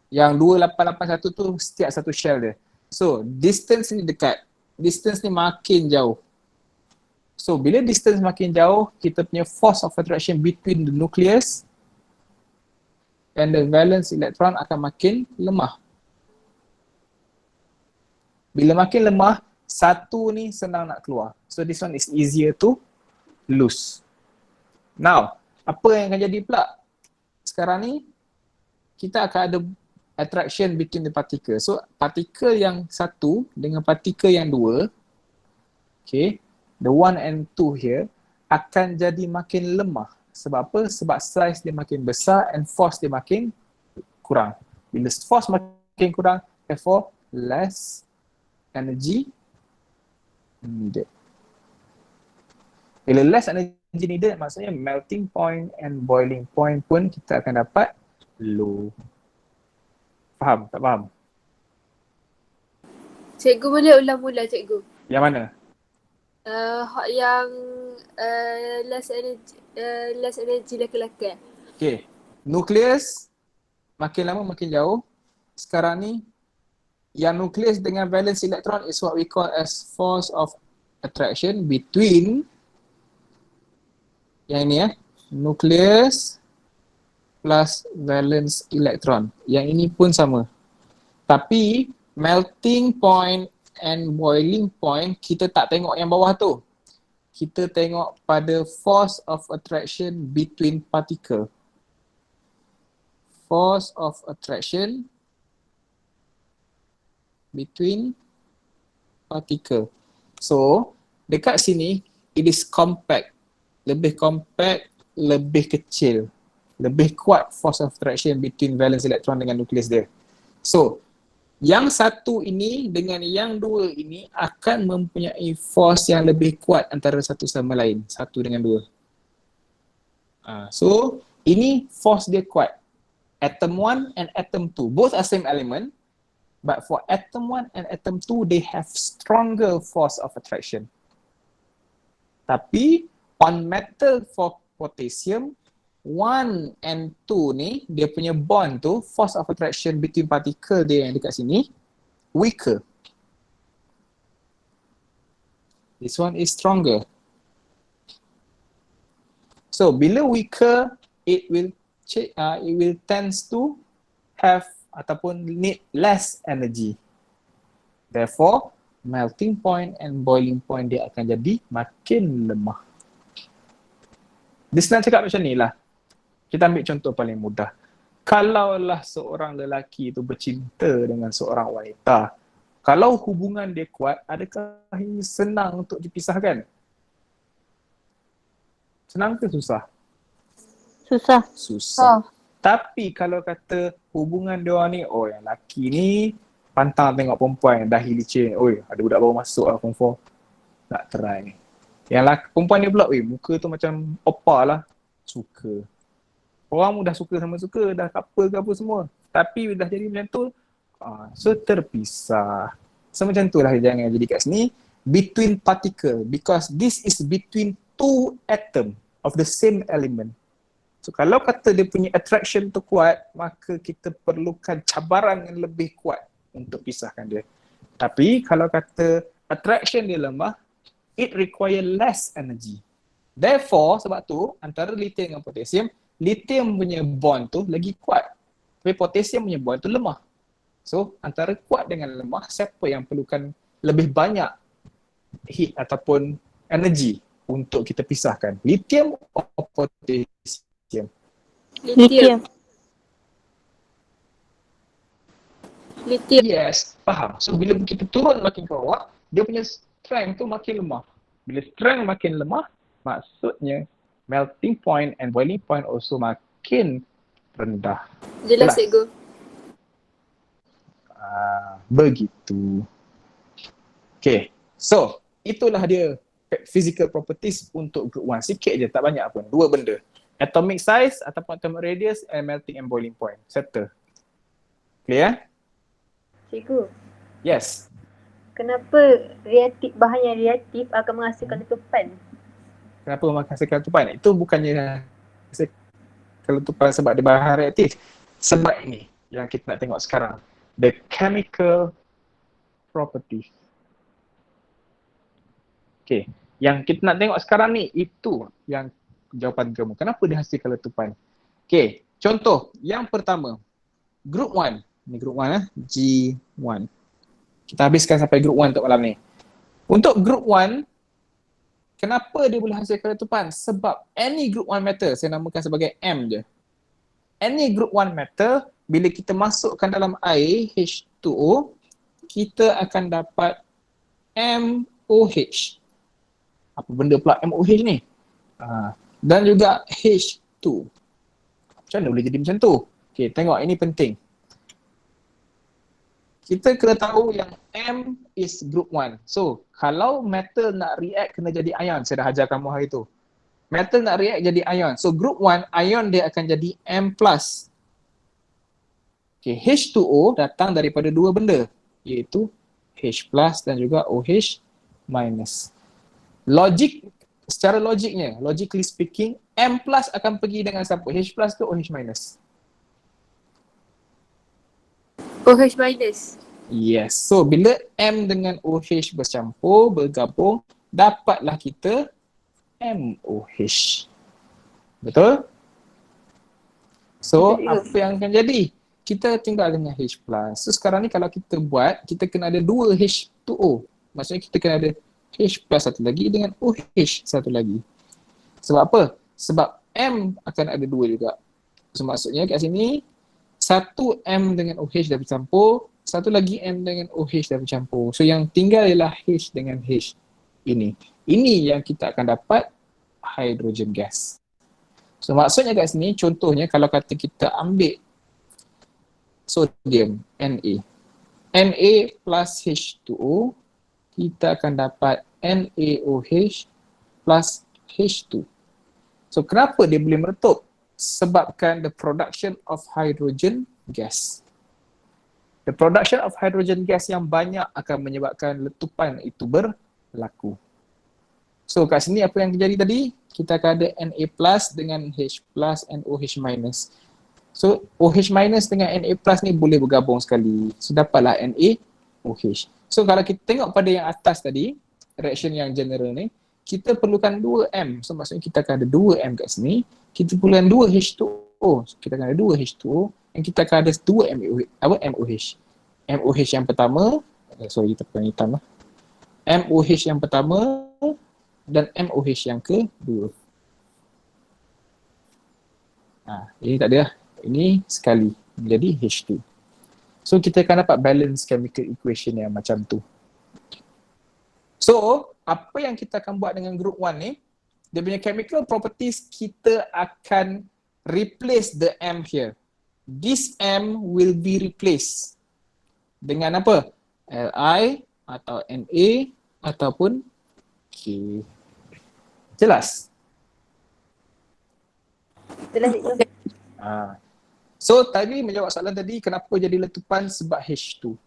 Yang 2881 tu setiap satu shell dia. So, distance ni dekat. Distance ni makin jauh. So, bila distance makin jauh, kita punya force of attraction between the nucleus and the valence electron akan makin lemah. Bila makin lemah, satu ni senang nak keluar. So, this one is easier to lose. Now, apa yang akan jadi pula? Sekarang ni, kita akan ada attraction between the particle. So, partikel yang satu dengan partikel yang dua, okay, the 1 and 2 here, akan jadi makin lemah. Sebab apa? Sebab size dia makin besar and force dia makin kurang. Bila force makin kurang, therefore less energy needed. Bila less energy needed, maksudnya melting point and boiling point pun kita akan dapat low. Faham? Tak faham? Cikgu boleh ulang-ulang cikgu? Yang mana? Yang less energy laki-laki. Okay. Nukleus makin lama makin jauh. Sekarang ni yang nukleus dengan valence electron is what we call as force of attraction between yang ini nukleus plus valence electron. Yang ini pun sama. Tapi melting point and boiling point, kita tak tengok yang bawah tu. Kita tengok pada force of attraction between particle. Force of attraction between particle. So, dekat sini, it is compact. Lebih compact, lebih kecil. Lebih kuat force of attraction between valence electron dengan nukleus dia. So, Yang satu ini dengan yang dua ini akan mempunyai force yang lebih kuat antara satu sama lain. Satu dengan dua. So, ini force dia kuat. Atom 1 and atom 2. Both are same element. But for atom 1 and atom 2, they have stronger force of attraction. Tapi, on metal for potassium, 1 and 2 ni, dia punya bond tu, force of attraction between particle dia yang dekat sini, weaker. This one is stronger. So, bila weaker, it will tends to have ataupun need less energy. Therefore, melting point and boiling point dia akan jadi makin lemah. Dia senang cakap macam ni lah. Kita ambil contoh paling mudah. Kalaulah seorang lelaki itu bercinta dengan seorang wanita, kalau hubungan dia kuat, adakah ini senang untuk dipisahkan? Senang ke susah? Susah. Susah. Tapi kalau kata hubungan dia orang ni, oh yang lelaki ni pantang tengok perempuan yang dahi licin, oi ada budak baru masuk lah form 4, nak try. Yang perempuan ni pula, muka tu macam opa lah, suka. Orang dah suka sama suka, dah couple ke apa semua. Tapi dah jadi macam tu, so terpisah. So macam tu lah jangan jadi kat sini, between particle, because this is between two atom of the same element. So kalau kata dia punya attraction tu kuat, maka kita perlukan cabaran yang lebih kuat untuk pisahkan dia. Tapi kalau kata attraction dia lemah, it require less energy. Therefore, sebab tu antara lithium dengan potassium, lithium punya bond tu lagi kuat. Tapi potassium punya bond tu lemah. So antara kuat dengan lemah, siapa yang perlukan lebih banyak heat ataupun energy untuk kita pisahkan? Lithium atau potassium? Lithium. Lithium. Yes, faham. So bila kita turun makin ke bawah, dia punya strength tu makin lemah. Bila strength makin lemah, maksudnya melting point and boiling point also makin rendah. Jelas, cikgu. Begitu. Okay, so itulah dia physical properties untuk group 1. Sikit je, tak banyak pun. 2 benda. Atomic size ataupun atomic radius and melting and boiling point. Settle. Clear? Cikgu, Yes. kenapa bahan yang reaktif akan menghasilkan letupan? Kenapa menghasilkan letupan? Itu bukannya letupan sebab dia bahan reaktif. Sebab ini yang kita nak tengok sekarang. The chemical properties. Okay. Yang kita nak tengok sekarang ni, itu yang jawapan kamu. Kenapa dia hasilkan letupan? Okay. Contoh, yang pertama. Group 1. Ni group 1 G1. Kita habiskan sampai group 1 untuk malam ni. Untuk group 1, kenapa dia boleh hasilkan letupan? Sebab any group 1 metal, saya namakan sebagai M je. Any group 1 metal, bila kita masukkan dalam air H2O, kita akan dapat MOH. Apa benda pula MOH ni? Dan juga H2. Macam mana boleh jadi macam tu? Okay, tengok ini penting. Kita kena tahu yang M is group 1. So, kalau metal nak react kena jadi ion. Saya dah ajar kamu hari tu. Metal nak react jadi ion. So, group 1, ion dia akan jadi M+. Okay, H2O datang daripada 2 benda. Iaitu H+ dan juga OH-. Secara logiknya, logically speaking, M+ akan pergi dengan siapa? H+ ke OH-? OH minus. Yes. So, bila M dengan OH bergabung, dapatlah kita MOH. Betul? So, apa yang akan jadi? Kita tinggal dengan H+. So, sekarang ni kalau kita buat, kita kena ada 2 H2O. Maksudnya kita kena ada H+ satu lagi dengan OH satu lagi. Sebab apa? Sebab M akan ada 2 juga. So, maksudnya kat sini, satu M dengan OH dah bercampur, satu lagi M dengan OH dah bercampur. So yang tinggal ialah H dengan H ini. Ini yang kita akan dapat hydrogen gas. So maksudnya kat sini, contohnya kalau kata kita ambil sodium Na. Na plus H2O, kita akan dapat NaOH plus H2. So kenapa dia boleh meletup? Sebabkan the production of hydrogen gas. The production of hydrogen gas yang banyak akan menyebabkan letupan itu berlaku. So kat sini apa yang terjadi tadi? Kita akan ada Na plus dengan H plus NOH minus. So OH minus dengan Na plus ni boleh bergabung sekali. So dapatlah NaOH. So kalau kita tengok pada yang atas tadi, reaction yang general ni, kita perlukan 2M. So maksudnya kita akan ada 2M kat sini. Kita perlukan 2 H2O. So, kita akan ada 2 H2O dan kita akan ada 2 MOH. MOH yang pertama, sorry kita pakai hitam lah. MOH yang pertama dan MOH yang kedua. Ini tak ada lah. Ini sekali menjadi H2. So kita akan dapat balance chemical equation yang macam tu. So apa yang kita akan buat dengan group 1 ni, dia punya chemical properties kita akan replace the M here. This M will be replaced dengan apa? Li atau Na ataupun K. Jelas? Jelas cikgu. So tadi menjawab soalan tadi, kenapa jadi letupan? Sebab H2.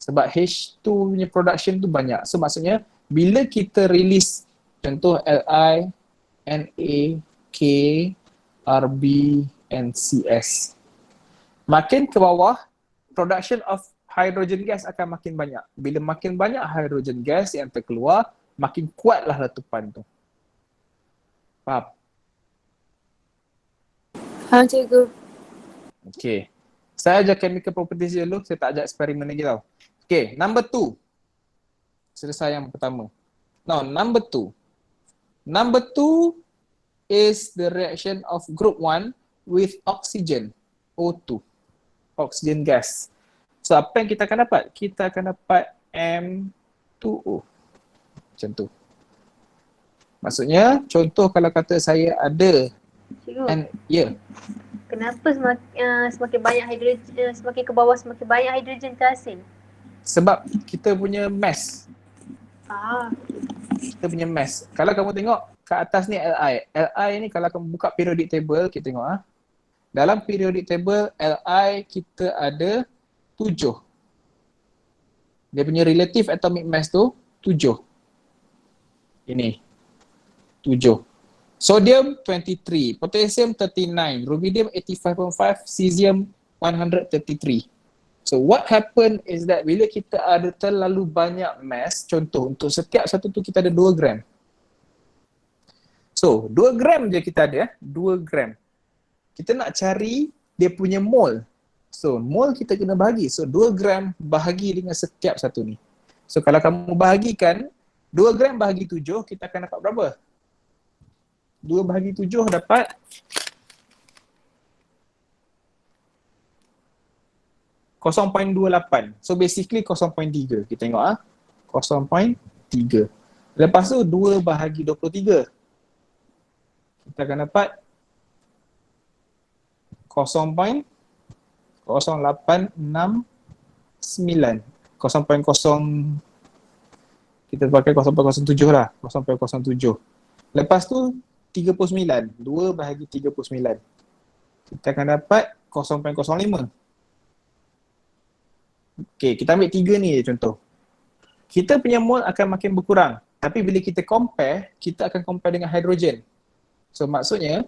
Sebab H2 punya production tu banyak. So maksudnya bila kita release contoh Li, Na, K, Rb and Cs, makin ke bawah production of hydrogen gas akan makin banyak. Bila makin banyak hydrogen gas yang terkeluar, makin kuatlah letupan tu. Faham? Faham cikgu. Okay. Saya ajar chemical properties dulu, saya tak ajar eksperimen lagi tau. Okay, number 2. Selesai yang pertama. Now, number 2. Number 2 is the reaction of group 1 with oxygen, O2. Oxygen gas. So, apa yang kita akan dapat? Kita akan dapat M2O. Macam tu. Maksudnya, contoh kalau kata saya ada Cikgu, kenapa semakin banyak hidrogen, semakin ke bawah semakin banyak hidrogen terasing? Sebab kita punya mass. Kita punya mass. Kalau kamu tengok kat atas ni Li. Li ni kalau kamu buka periodic table, kita tengok dalam periodic table Li kita ada 7. Dia punya relative atomic mass tu 7. Ini 7. Sodium 23, potassium 39, rubidium 85.5, cesium 133. So what happen is that bila kita ada terlalu banyak mass, contoh untuk setiap satu tu kita ada 2 gram. So 2 gram je kita ada, 2 gram. Kita nak cari dia punya mole. So mole kita kena bahagi. So 2 gram bahagi dengan setiap satu ni. So kalau kamu bahagikan 2 gram bahagi 7, kita akan dapat berapa? 2 bahagi 7 dapat 0.28. So basically 0.3. Kita tengok 0.3. Lepas tu 2 bahagi 23. Kita akan dapat 0.0869. 0.0 kita pakai 0.07 lah. 0.07. Lepas tu 39. 2 bahagi 39. Kita akan dapat 0.05. Okay, kita ambil 3 ni contoh. Kita punya mole akan makin berkurang. Tapi bila kita compare, kita akan compare dengan hidrogen. So maksudnya,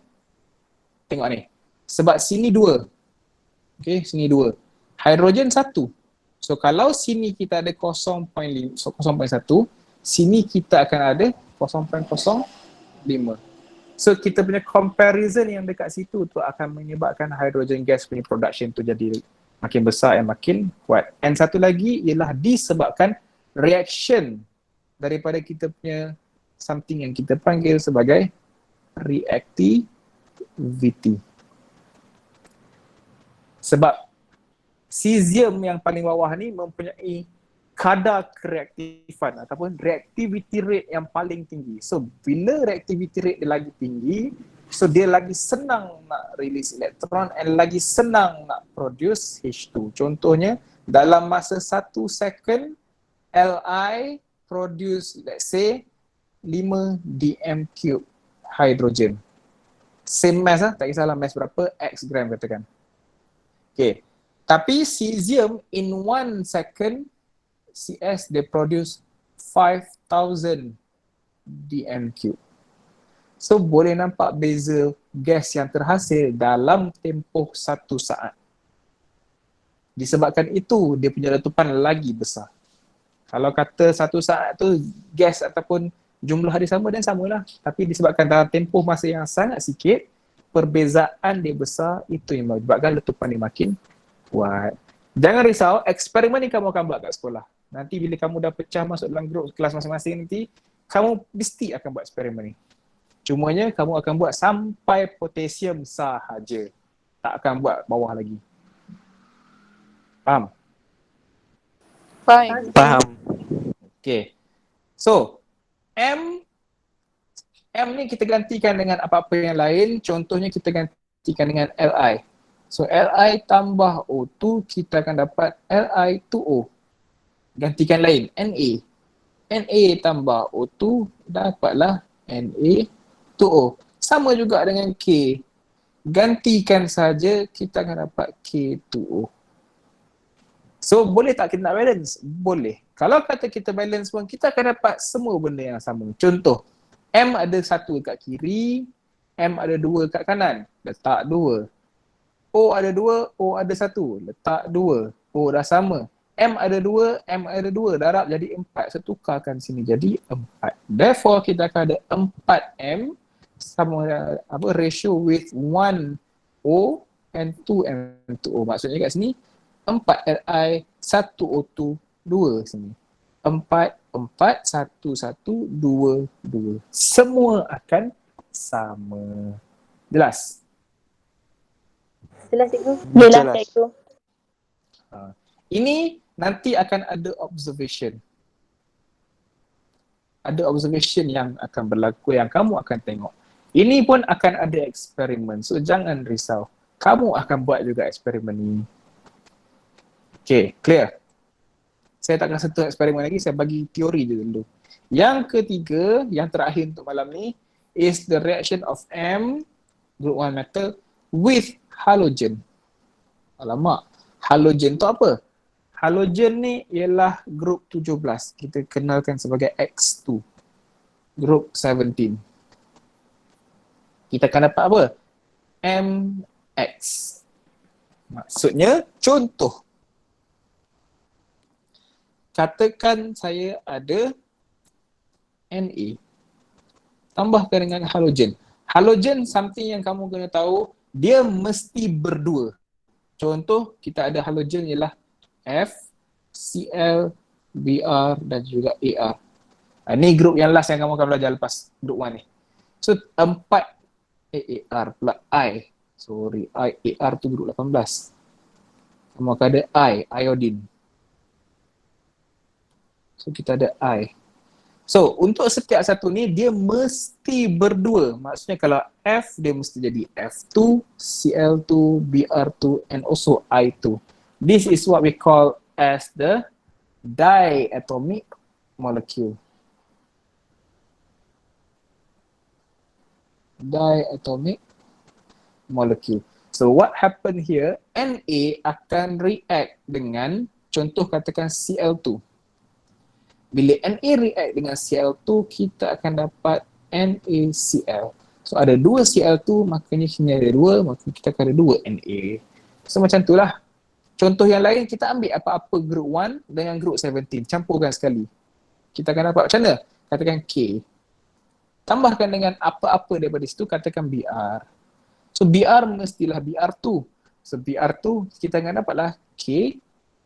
tengok ni. Sebab sini 2. Okay, sini 2. Hidrogen 1. So kalau sini kita ada 0.1, sini kita akan ada 0.05. So kita punya comparison yang dekat situ tu akan menyebabkan hydrogen gas punya production tu jadi makin besar dan makin kuat. And satu lagi ialah disebabkan reaction daripada kita punya something yang kita panggil sebagai reactivity. Sebab cesium yang paling bawah ni mempunyai kadar kereaktifan ataupun reactivity rate yang paling tinggi. So bila reactivity rate dia lagi tinggi, so dia lagi senang nak release elektron and lagi senang nak produce H2. Contohnya dalam masa 1 second, Li produce, let's say, 5 dm cube hydrogen. Same mass lah, tak kisahlah mass berapa, X gram katakan. Okay. Tapi cesium in 1 second, CS they produce 5,000 dm cube. So boleh nampak beza gas yang terhasil dalam tempoh 1 saat. Disebabkan itu, dia punya letupan lagi besar. Kalau kata 1 saat tu gas ataupun jumlah dia sama dan samalah. Tapi disebabkan dalam tempoh masa yang sangat sikit, perbezaan dia besar, itu yang menyebabkan letupan dia makin kuat. Jangan risau, eksperimen ni kamu akan buat kat sekolah. Nanti bila kamu dah pecah masuk dalam grup kelas masing-masing nanti, kamu mesti akan buat eksperimen ni. Cumanya kamu akan buat sampai potasium sahaja. Tak akan buat bawah lagi. Faham? Faham. Okay. So, M ni kita gantikan dengan apa-apa yang lain. Contohnya kita gantikan dengan Li. So, Li tambah O2, kita akan dapat Li2O. Gantikan lain, Na. Na tambah O2, dapatlah Na2O. Sama juga dengan K. Gantikan saja, kita akan dapat K2O. So, boleh tak kita nak balance? Boleh. Kalau kata kita balance pun, kita akan dapat semua benda yang sama. Contoh, M ada 1 kat kiri, M ada 2 kat kanan, letak 2. O ada 2, O ada 1, letak 2. O dah sama. M ada 2, M ada 2, darab jadi 4. So, tukarkan sini jadi 4. Therefore, kita akan ada 4M sama ratio with 1O and 2M2O. Maksudnya kat sini, 4 Li, 1 O2, 2 sini. 4, 4, 1, 1, 2, 2. Semua akan sama. Jelas? Jelas cikgu? Jelas Jelas. cikgu. Ini nanti akan ada observation. Ada observation yang akan berlaku, yang kamu akan tengok. Ini pun akan ada eksperimen. So jangan risau. Kamu akan buat juga eksperimen ini. Okay, clear? Saya tak akan sentuh eksperimen lagi, saya bagi teori je dulu. Yang ketiga, yang terakhir untuk malam ni, is the reaction of M, group 1 metal, with halogen. Alamak, halogen tu apa? Halogen ni ialah group 17. Kita kenalkan sebagai X2. Group 17. Kita akan dapat apa? MX. Maksudnya, contoh. Katakan saya ada Na. Tambahkan dengan halogen. Halogen something yang kamu kena tahu, dia mesti berdua. Contoh, kita ada halogen ialah F, Cl, Br dan juga Ar. Ni grup yang last yang kamu akan belajar lepas grup 1 ni. So 4 Ar pula I. Sorry, Ar tu grup 18. Kamu akan ada iodine. So kita ada I. So untuk setiap satu ni dia mesti berdua. Maksudnya kalau F dia mesti jadi F2, Cl2, Br2 and also I2. This is what we call as the diatomic molecule. Diatomic molecule. So what happen here, Na akan react dengan, contoh katakan Cl2. Bila Na react dengan Cl2, kita akan dapat NaCl. So ada 2 Cl2, makanya sini ada 2, maka kita akan ada 2 Na. So macam itulah. Contoh yang lain, kita ambil apa-apa group 1 dengan group 17, campurkan sekali. Kita akan dapat macam mana? Katakan K. Tambahkan dengan apa-apa daripada situ, katakan Br. So Br mestilah Br2. So Br2, kita akan dapatlah K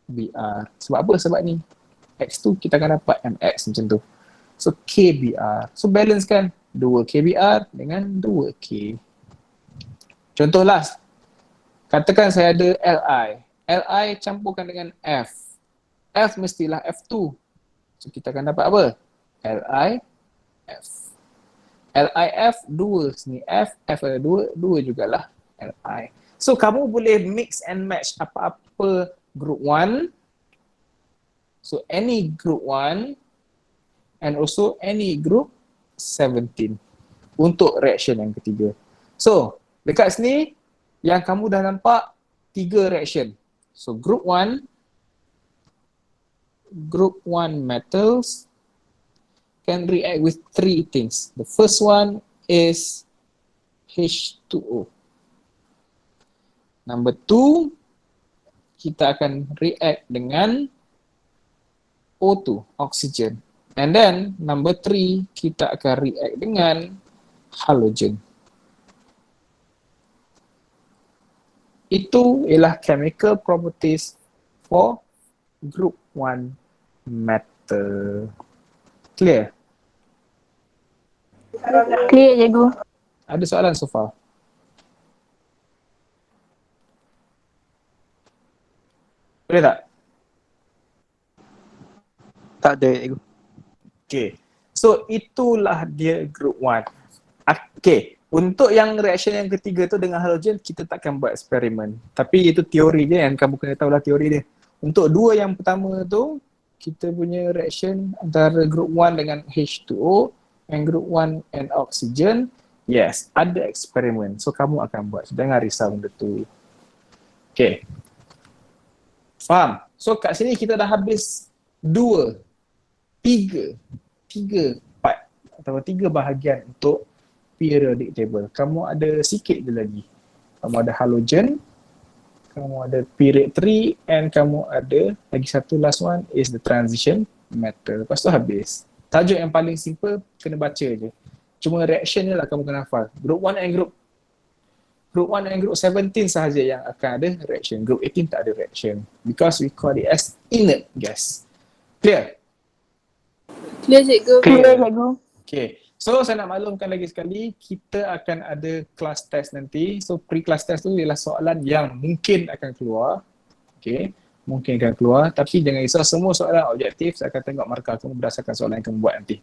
Br. Sebab apa? Sebab ni X2, kita akan dapat MX macam tu. So KBr. So balance kan 2 KBr dengan 2 K. Contoh last. Katakan saya ada Li. Li campurkan dengan F. F mestilah F2. So kita akan dapat apa? LiF. LiF 2 sini F. F ada 2. 2 jugalah Li. So kamu boleh mix and match apa-apa group 1 So any group 1 and also any group 17 untuk reaction yang ketiga. So dekat sini yang kamu dah nampak 3 reaction. So group 1 metals can react with 3 things. The first one is H2O. Number 2, kita akan react dengan O2, oxygen. And then number 3, kita akan react dengan halogen. Itu ialah chemical properties for group 1 metal. Clear? Clear, cikgu. Ada soalan so far? Boleh tak? Tak ada, cikgu. Okay. So itulah dia group 1. Okay. Untuk yang reaction yang ketiga tu dengan halogen, kita takkan buat eksperimen. Tapi itu teori je kan, kamu kena tahulah teori dia. Untuk 2 yang pertama tu, kita punya reaction antara group 1 dengan H2O and group 1 and oxygen, yes, ada eksperimen. So kamu akan buat. Jangan risau benda tu. Okay. Faham? So kat sini kita dah habis 3 part atau 3 bahagian untuk periodic table. Kamu ada sikit je lagi. Kamu ada halogen, kamu ada period 3 and kamu ada lagi satu last one is the transition metal. Lepas tu habis. Tajuk yang paling simple kena baca je. Cuma reaction je lah kamu kena hafal. Group 1 and group 17 sahaja yang akan ada reaction. Group 18 tak ada reaction because we call it as inert gas. Clear? Clear cikgu. Clear, cikgu. Okay. So saya nak maklumkan lagi sekali, kita akan ada class test nanti. So pre-class test tu ialah soalan yang mungkin akan keluar. Okay. Mungkin akan keluar. Tapi jangan risau, semua soalan objektif. Saya akan tengok markah kamu berdasarkan soalan yang kamu buat nanti.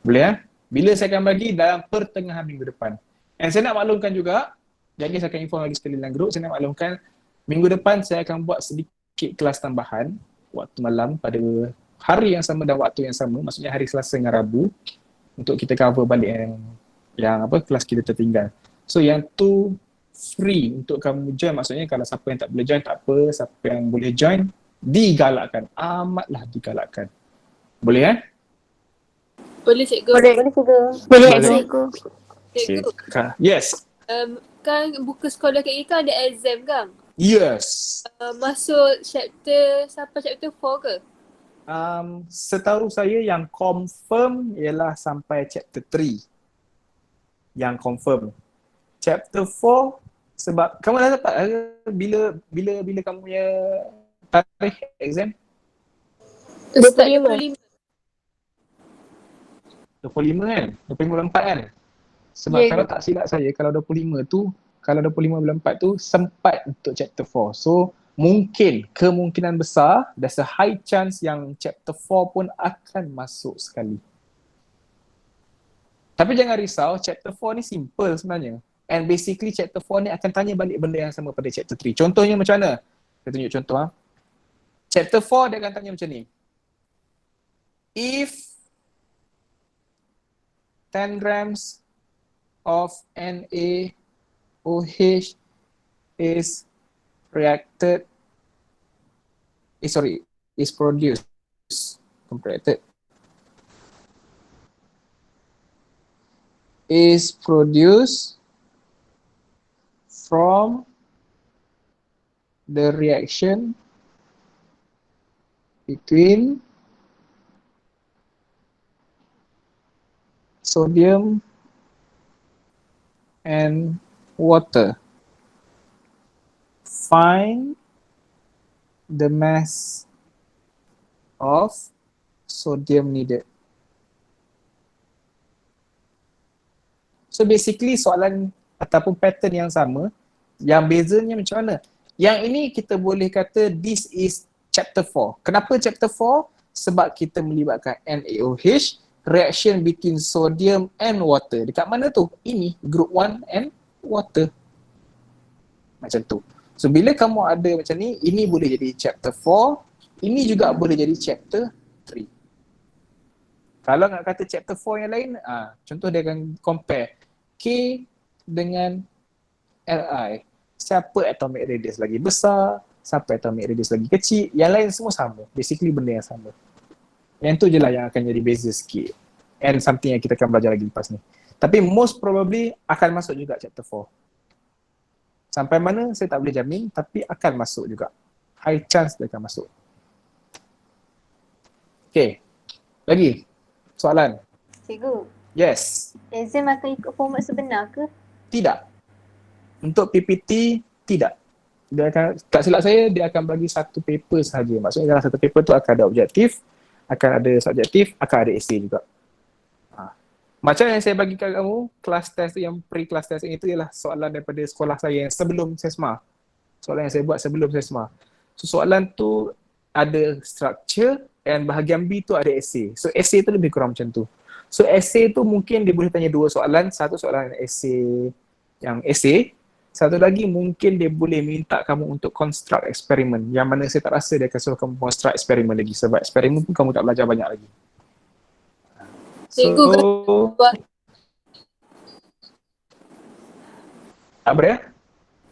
Boleh ya? Bila saya akan bagi dalam pertengahan minggu depan. Dan saya nak maklumkan juga, jadi saya akan inform lagi sekali dalam grup, saya nak maklumkan minggu depan saya akan buat sedikit kelas tambahan waktu malam pada hari yang sama dan waktu yang sama, maksudnya hari Selasa dengan Rabu, untuk kita cover balik yang kelas kita tertinggal. So yang tu free untuk kamu join, maksudnya kalau siapa yang tak boleh join tak apa, siapa yang boleh join digalakkan, amatlah digalakkan. Boleh ya? Boleh cikgu. Boleh, cikgu. Boleh, cikgu. Cikgu. Yes. Kan buku sekolah kat kita ada exam kan? Yes. Masuk chapter, sampai chapter 4 ke? Setahu saya yang confirm ialah sampai chapter 3. Yang confirm. Chapter 4 sebab kamu dah dapat bila kamu punya tarikh exam? 25. 25 kan? 25 bulan 4 kan? Sebab Ya, kalau tak silap saya, kalau 25 bulan 4 tu sempat untuk chapter 4. So kemungkinan besar, there's a high chance yang chapter 4 pun akan masuk sekali. Tapi jangan risau, chapter 4 ni simple sebenarnya. And basically chapter 4 ni akan tanya balik benda yang sama pada chapter 3. Contohnya macam mana? Saya tunjuk contoh ha. Chapter 4 dia akan tanya macam ni. If 10 grams of NaOH is produced from the reaction between sodium and water. Find the mass of sodium needed. So basically soalan ataupun pattern yang sama, yang bezanya macam mana? Yang ini kita boleh kata this is chapter 4. Kenapa chapter 4? Sebab kita melibatkan NaOH, reaction between sodium and water. Dekat mana tu? Ini group 1 and water. Macam tu. So bila kamu ada macam ni, ini boleh jadi chapter 4 Ini juga boleh jadi chapter 3. Kalau nak kata chapter 4 yang lain, contoh dia akan compare K dengan Li. Siapa atomic radius lagi besar, siapa atomic radius lagi kecil, yang lain semua sama. Basically benda yang sama. Yang tu je lah yang akan jadi beza sikit. And something yang kita akan belajar lagi lepas ni. Tapi most probably akan masuk juga chapter 4. Sampai mana saya tak boleh jamin, tapi akan masuk juga. High chance dia akan masuk. Okay, lagi soalan. Cikgu, Yes. exam akan ikut format sebenar ke? Tidak. Untuk PPT, tidak. Dia akan, tak silap saya, dia akan bagi satu paper sahaja. Maksudnya dalam satu paper tu akan ada objektif, akan ada subjektif, akan ada essay juga. Macam yang saya bagi kat kamu, kelas test tu, yang pre-class test itu ialah soalan daripada sekolah saya yang sebelum SESMA. Soalan yang saya buat sebelum SESMA. So soalan tu ada structure and bahagian B tu ada essay. So essay tu lebih kurang macam tu. So essay tu mungkin dia boleh tanya dua soalan. Satu soalan essay yang essay. Satu lagi mungkin dia boleh minta kamu untuk construct eksperimen. Yang mana saya tak rasa dia akan suruh kamu construct eksperimen lagi. Sebab eksperimen pun kamu tak belajar banyak lagi. Cikgu buat apa dia?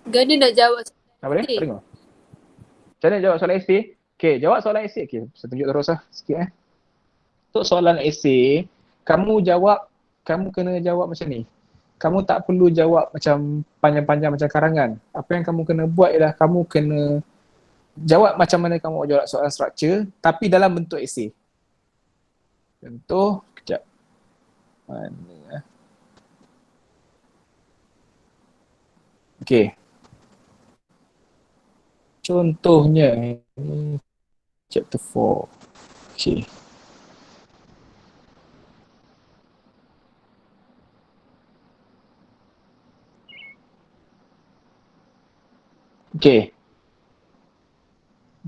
Gana nak jawab. Apa dia? Essay. Tengok. Macam mana jawab soalan essay? Okay, jawab soalan essay. Okay, saya tunjuk terus lah sikit Untuk soalan essay, kamu kena jawab macam ni. Kamu tak perlu jawab macam panjang-panjang macam karangan. Apa yang kamu kena buat ialah kamu kena jawab macam mana kamu jawab soalan structure tapi dalam bentuk essay. Contoh, kejap. Mana Okay. Contohnya ini chapter 4. Okay. Okay.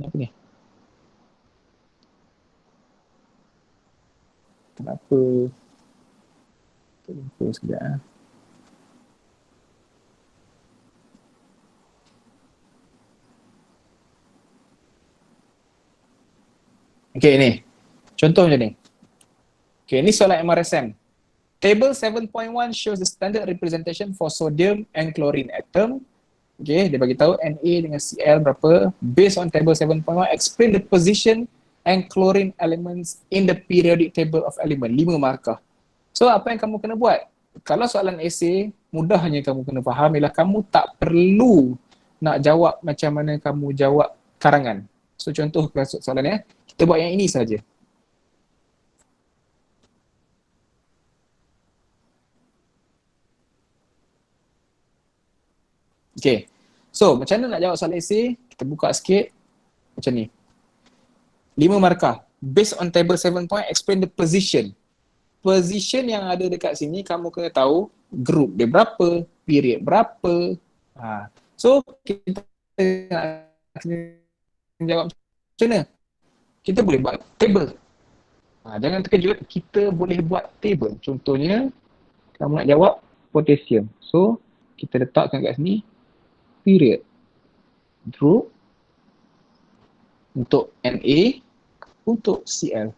Apa ni? Kenapa? Terlupa sekejap. Okay, ni. Contoh macam ni. Okay, ni soalan MRSM. Table 7.1 shows the standard representation for sodium and chlorine atom. Okay, dia bagi tahu Na dengan Cl berapa. Based on table 7.1, explain the position and chlorine elements in the periodic table of element. 5 markah. So, apa yang kamu kena buat? Kalau soalan essay, mudahnya kamu kena faham ialah kamu tak perlu nak jawab macam mana kamu jawab karangan. So, contoh soalannya, kita buat yang ini saja. Okay. So, macam mana nak jawab soalan essay? Kita buka sikit. Macam ni. 5 markah. Based on table 7 point, explain the position. Position yang ada dekat sini, kamu kena tahu group dia berapa, period berapa. So, kita nak jawab macam mana? Kita boleh buat table. Jangan terkejut, kita boleh buat table. Contohnya, kamu nak jawab potassium. So, kita letakkan kat sini, period. Group. Untuk Na, untuk Cl.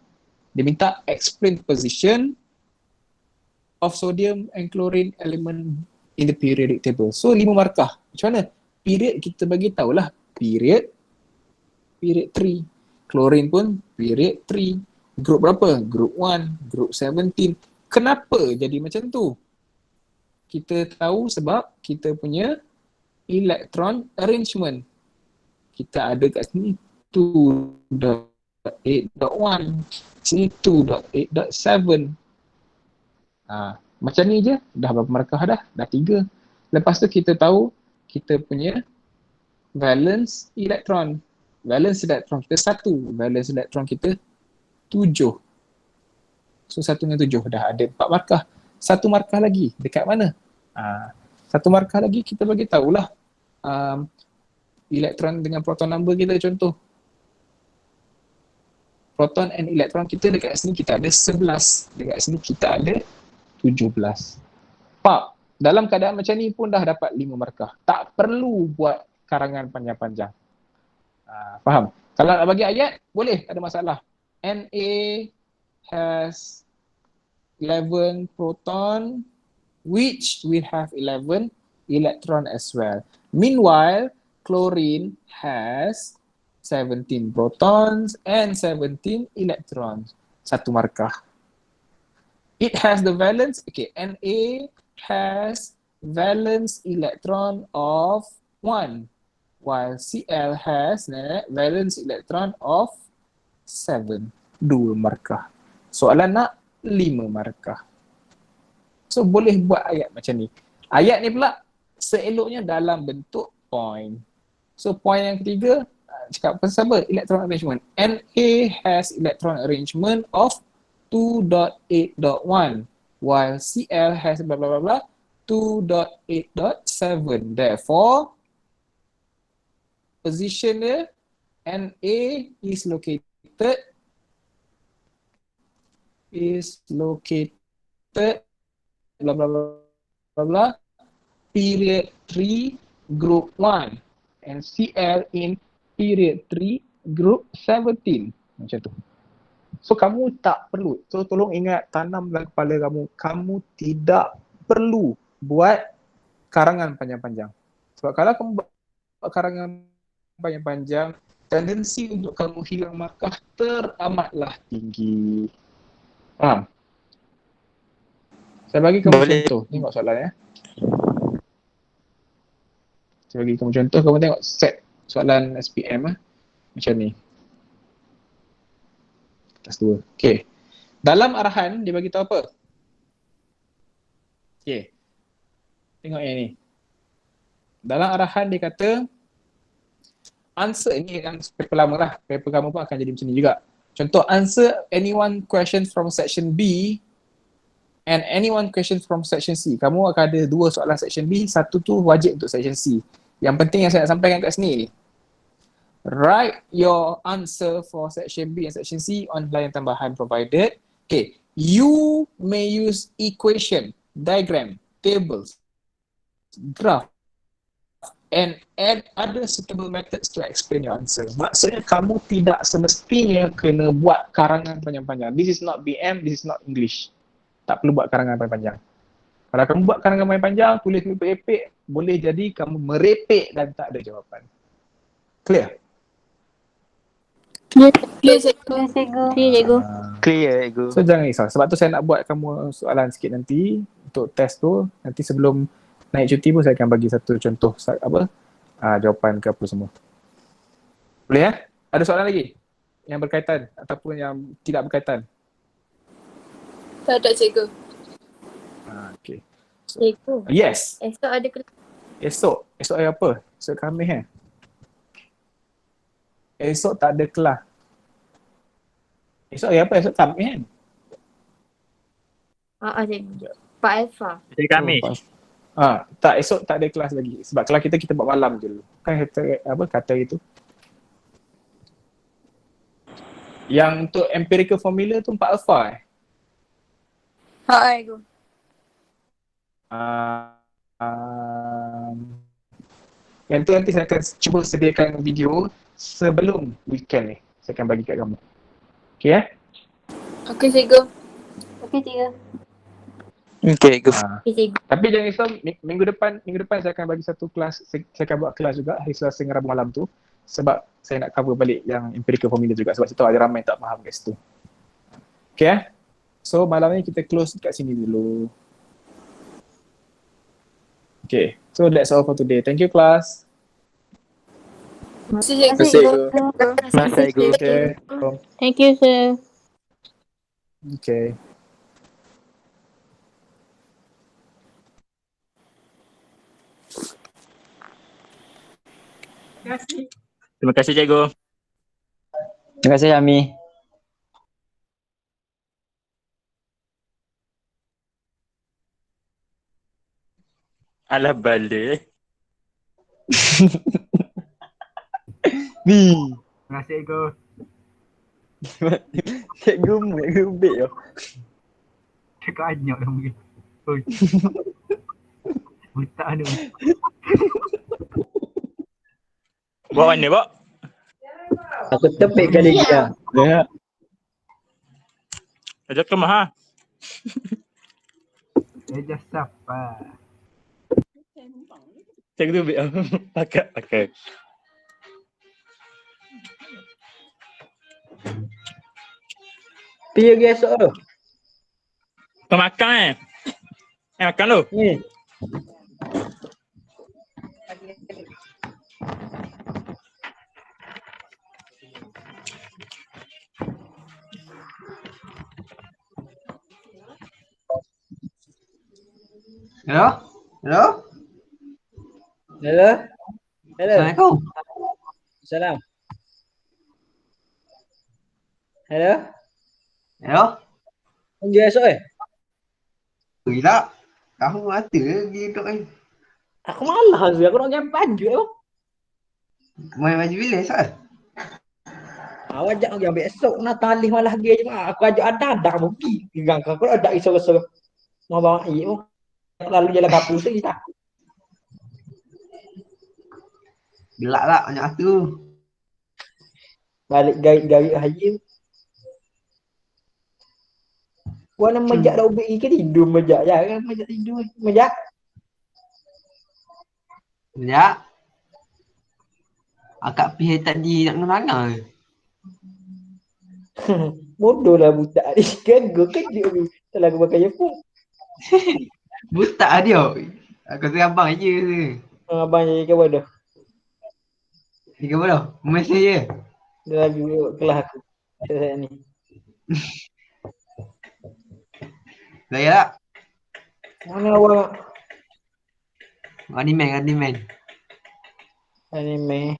Dia minta explain position of sodium and chlorine element in the periodic table. So, 5 markah. Macam mana? Period kita bagi tahulah. Period 3. Chlorine pun period 3. Group berapa? Group 1, group 17. Kenapa jadi macam tu? Kita tahu sebab kita punya electron arrangement. Kita ada kat sini 2.8.1, sini 2.8.7. Macam ni je, dah berapa markah dah? Dah 3. Lepas tu kita tahu kita punya valence electron. Valence electron kita 1, valence electron kita 7. So 1 dengan 7 dah ada 4 markah. 1 markah lagi dekat mana? 1 markah lagi kita bagi tahulah elektron dengan proton number kita. Contoh proton and elektron kita dekat sini kita ada 11, dekat sini kita ada 17. Pak, dalam keadaan macam ni pun dah dapat 5 markah. Tak perlu buat karangan panjang-panjang. Faham? Kalau nak bagi ayat, boleh, tak ada masalah. Na has 11 proton, which will have 11 electron as well. Meanwhile, chlorine has 17 protons and 17 electrons. Satu markah. It has the valence, okay, Na has valence electron of 1, while Cl has valence electron of 7. 2 markah. Soalan nak 5 markah. So boleh buat ayat macam ni. Ayat ni pula seeloknya dalam bentuk point. So point yang ketiga cakap pasal apa? Electron arrangement. Na has electron arrangement of 2.8.1 while Cl has blah blah blah blah 2.8.7. Therefore, position dia Na is located blah blah blah blah blah period 3 group 1 and Cl in period 3 group 17. Macam tu. So kamu tak perlu, so tolong ingat, tanam dalam kepala kamu tidak perlu buat karangan panjang-panjang. Sebab kalau kamu buat karangan panjang-panjang, tendensi untuk kamu hilang markah teramatlah tinggi. Faham? Saya bagi kamu contoh, tengok soalan ya. Saya bagi kamu contoh, kamu tengok set soalan SPM macam ni. Atas 2. Okay. Dalam arahan dia bagi tahu apa? Okay. Tengok yang ni. Dalam arahan dia kata answer, ini yang paper lama lah. Paper kamu pun akan jadi macam ni juga. Contoh, answer any one question from section B and any one question from section C. Kamu akan ada 2 soalan section B, satu tu wajib untuk section C. Yang penting yang saya nak sampaikan kat sini ni. Write your answer for section B and section C on layar tambahan provided. Okay, you may use equation, diagram, tables, graph and add other suitable methods to explain your answer. Maksudnya kamu tidak semestinya kena buat karangan panjang-panjang. This is not BM, this is not English. Tak perlu buat karangan panjang-panjang. Kalau kamu buat karangan panjang-panjang, tulis merepek, boleh jadi kamu merepek dan tak ada jawapan. Clear? Clear, Clear, cikgu. Clear, Ego. So jangan risau. Sebab tu saya nak buat kamu soalan sikit nanti untuk test tu. Nanti sebelum naik cuti pun saya akan bagi satu contoh jawapan ke apa semua. Boleh ya? Ada soalan lagi? Yang berkaitan ataupun yang tidak berkaitan? Tak ada cikgu. Okay. Cikgu. Yes. Esok ada kelas. Esok hari apa? Esok Khamis Esok tak ada kelas. Esok hari apa? Esok Khamis kan? Cikgu. Pak Alfa. Jadi kami. Tak, esok tak ada kelas lagi. Sebab kelas kita buat malam je dulu. Kan kata itu. Yang untuk empirical formula tu 4 alpha Cikgu. Yang tu nanti saya akan cuba sediakan video sebelum weekend ni. Saya akan bagi kat kamu. Okay ya? Okey cikgu. Okey, cikgu. Okay, Ego. Okey cikgu. Tapi jangan risau, minggu depan saya akan bagi satu kelas, saya akan buat kelas juga hari Selasa dengan Rabu malam tu. Sebab saya nak cover balik yang empirical formula juga. Sebab saya tahu ada ramai tak faham kat situ. Okay ya? So malam ni kita close kat sini dulu. Okay, so that's all for today. Thank you class. Terima kasih Terima cikgu. Terima kasih, Ego. Okay. Thank you, sir. Okay. Terima kasih, Cikgu. Terima kasih, Ami. Alah balik. Ni. Terima kasih, Ego. Cikgu ubik yo. Cakap anyap dah mungkin. Oi. Buta ni. Buat mana, Bok? Aku tepik kali dia. Ya. Ajak ke mah. Eja siapa? Cek tu biar pakai. Piye ge esok tu? Kau makan makan lu. Ni. Hello? Hello? Hello? Hello. Assalamualaikum. Salam. Hello? Hello? Pergi esok Gila. Kamu mata pergi duduk ni. Aku malas aku nak ganti baju Main baju bila esok? Awak ajak aku ambil esok nak talih malah dia je mak. Aku ajak ada kamu pergi. Pegang aku ada iso-iso. Mau bawa air pun. Lalu jalan kapur tu kita. Gelak lah banyak tu. Balik garik-garik haji. Warna majak dah ubik ke tidur majak jangan majak tidur majak. Ya. Akak pergi tadi nak mana? Bodoh lah budak ni kan gue kejut ni. Salah aku pakai earphone. Butak dia. Aku rasa abang je tu. Abang jadi kawan dah. Tiga bodoh. Mesej je. Dia lagi kelas aku. Saya ni. Saya tak? Mana awak Running man. anime?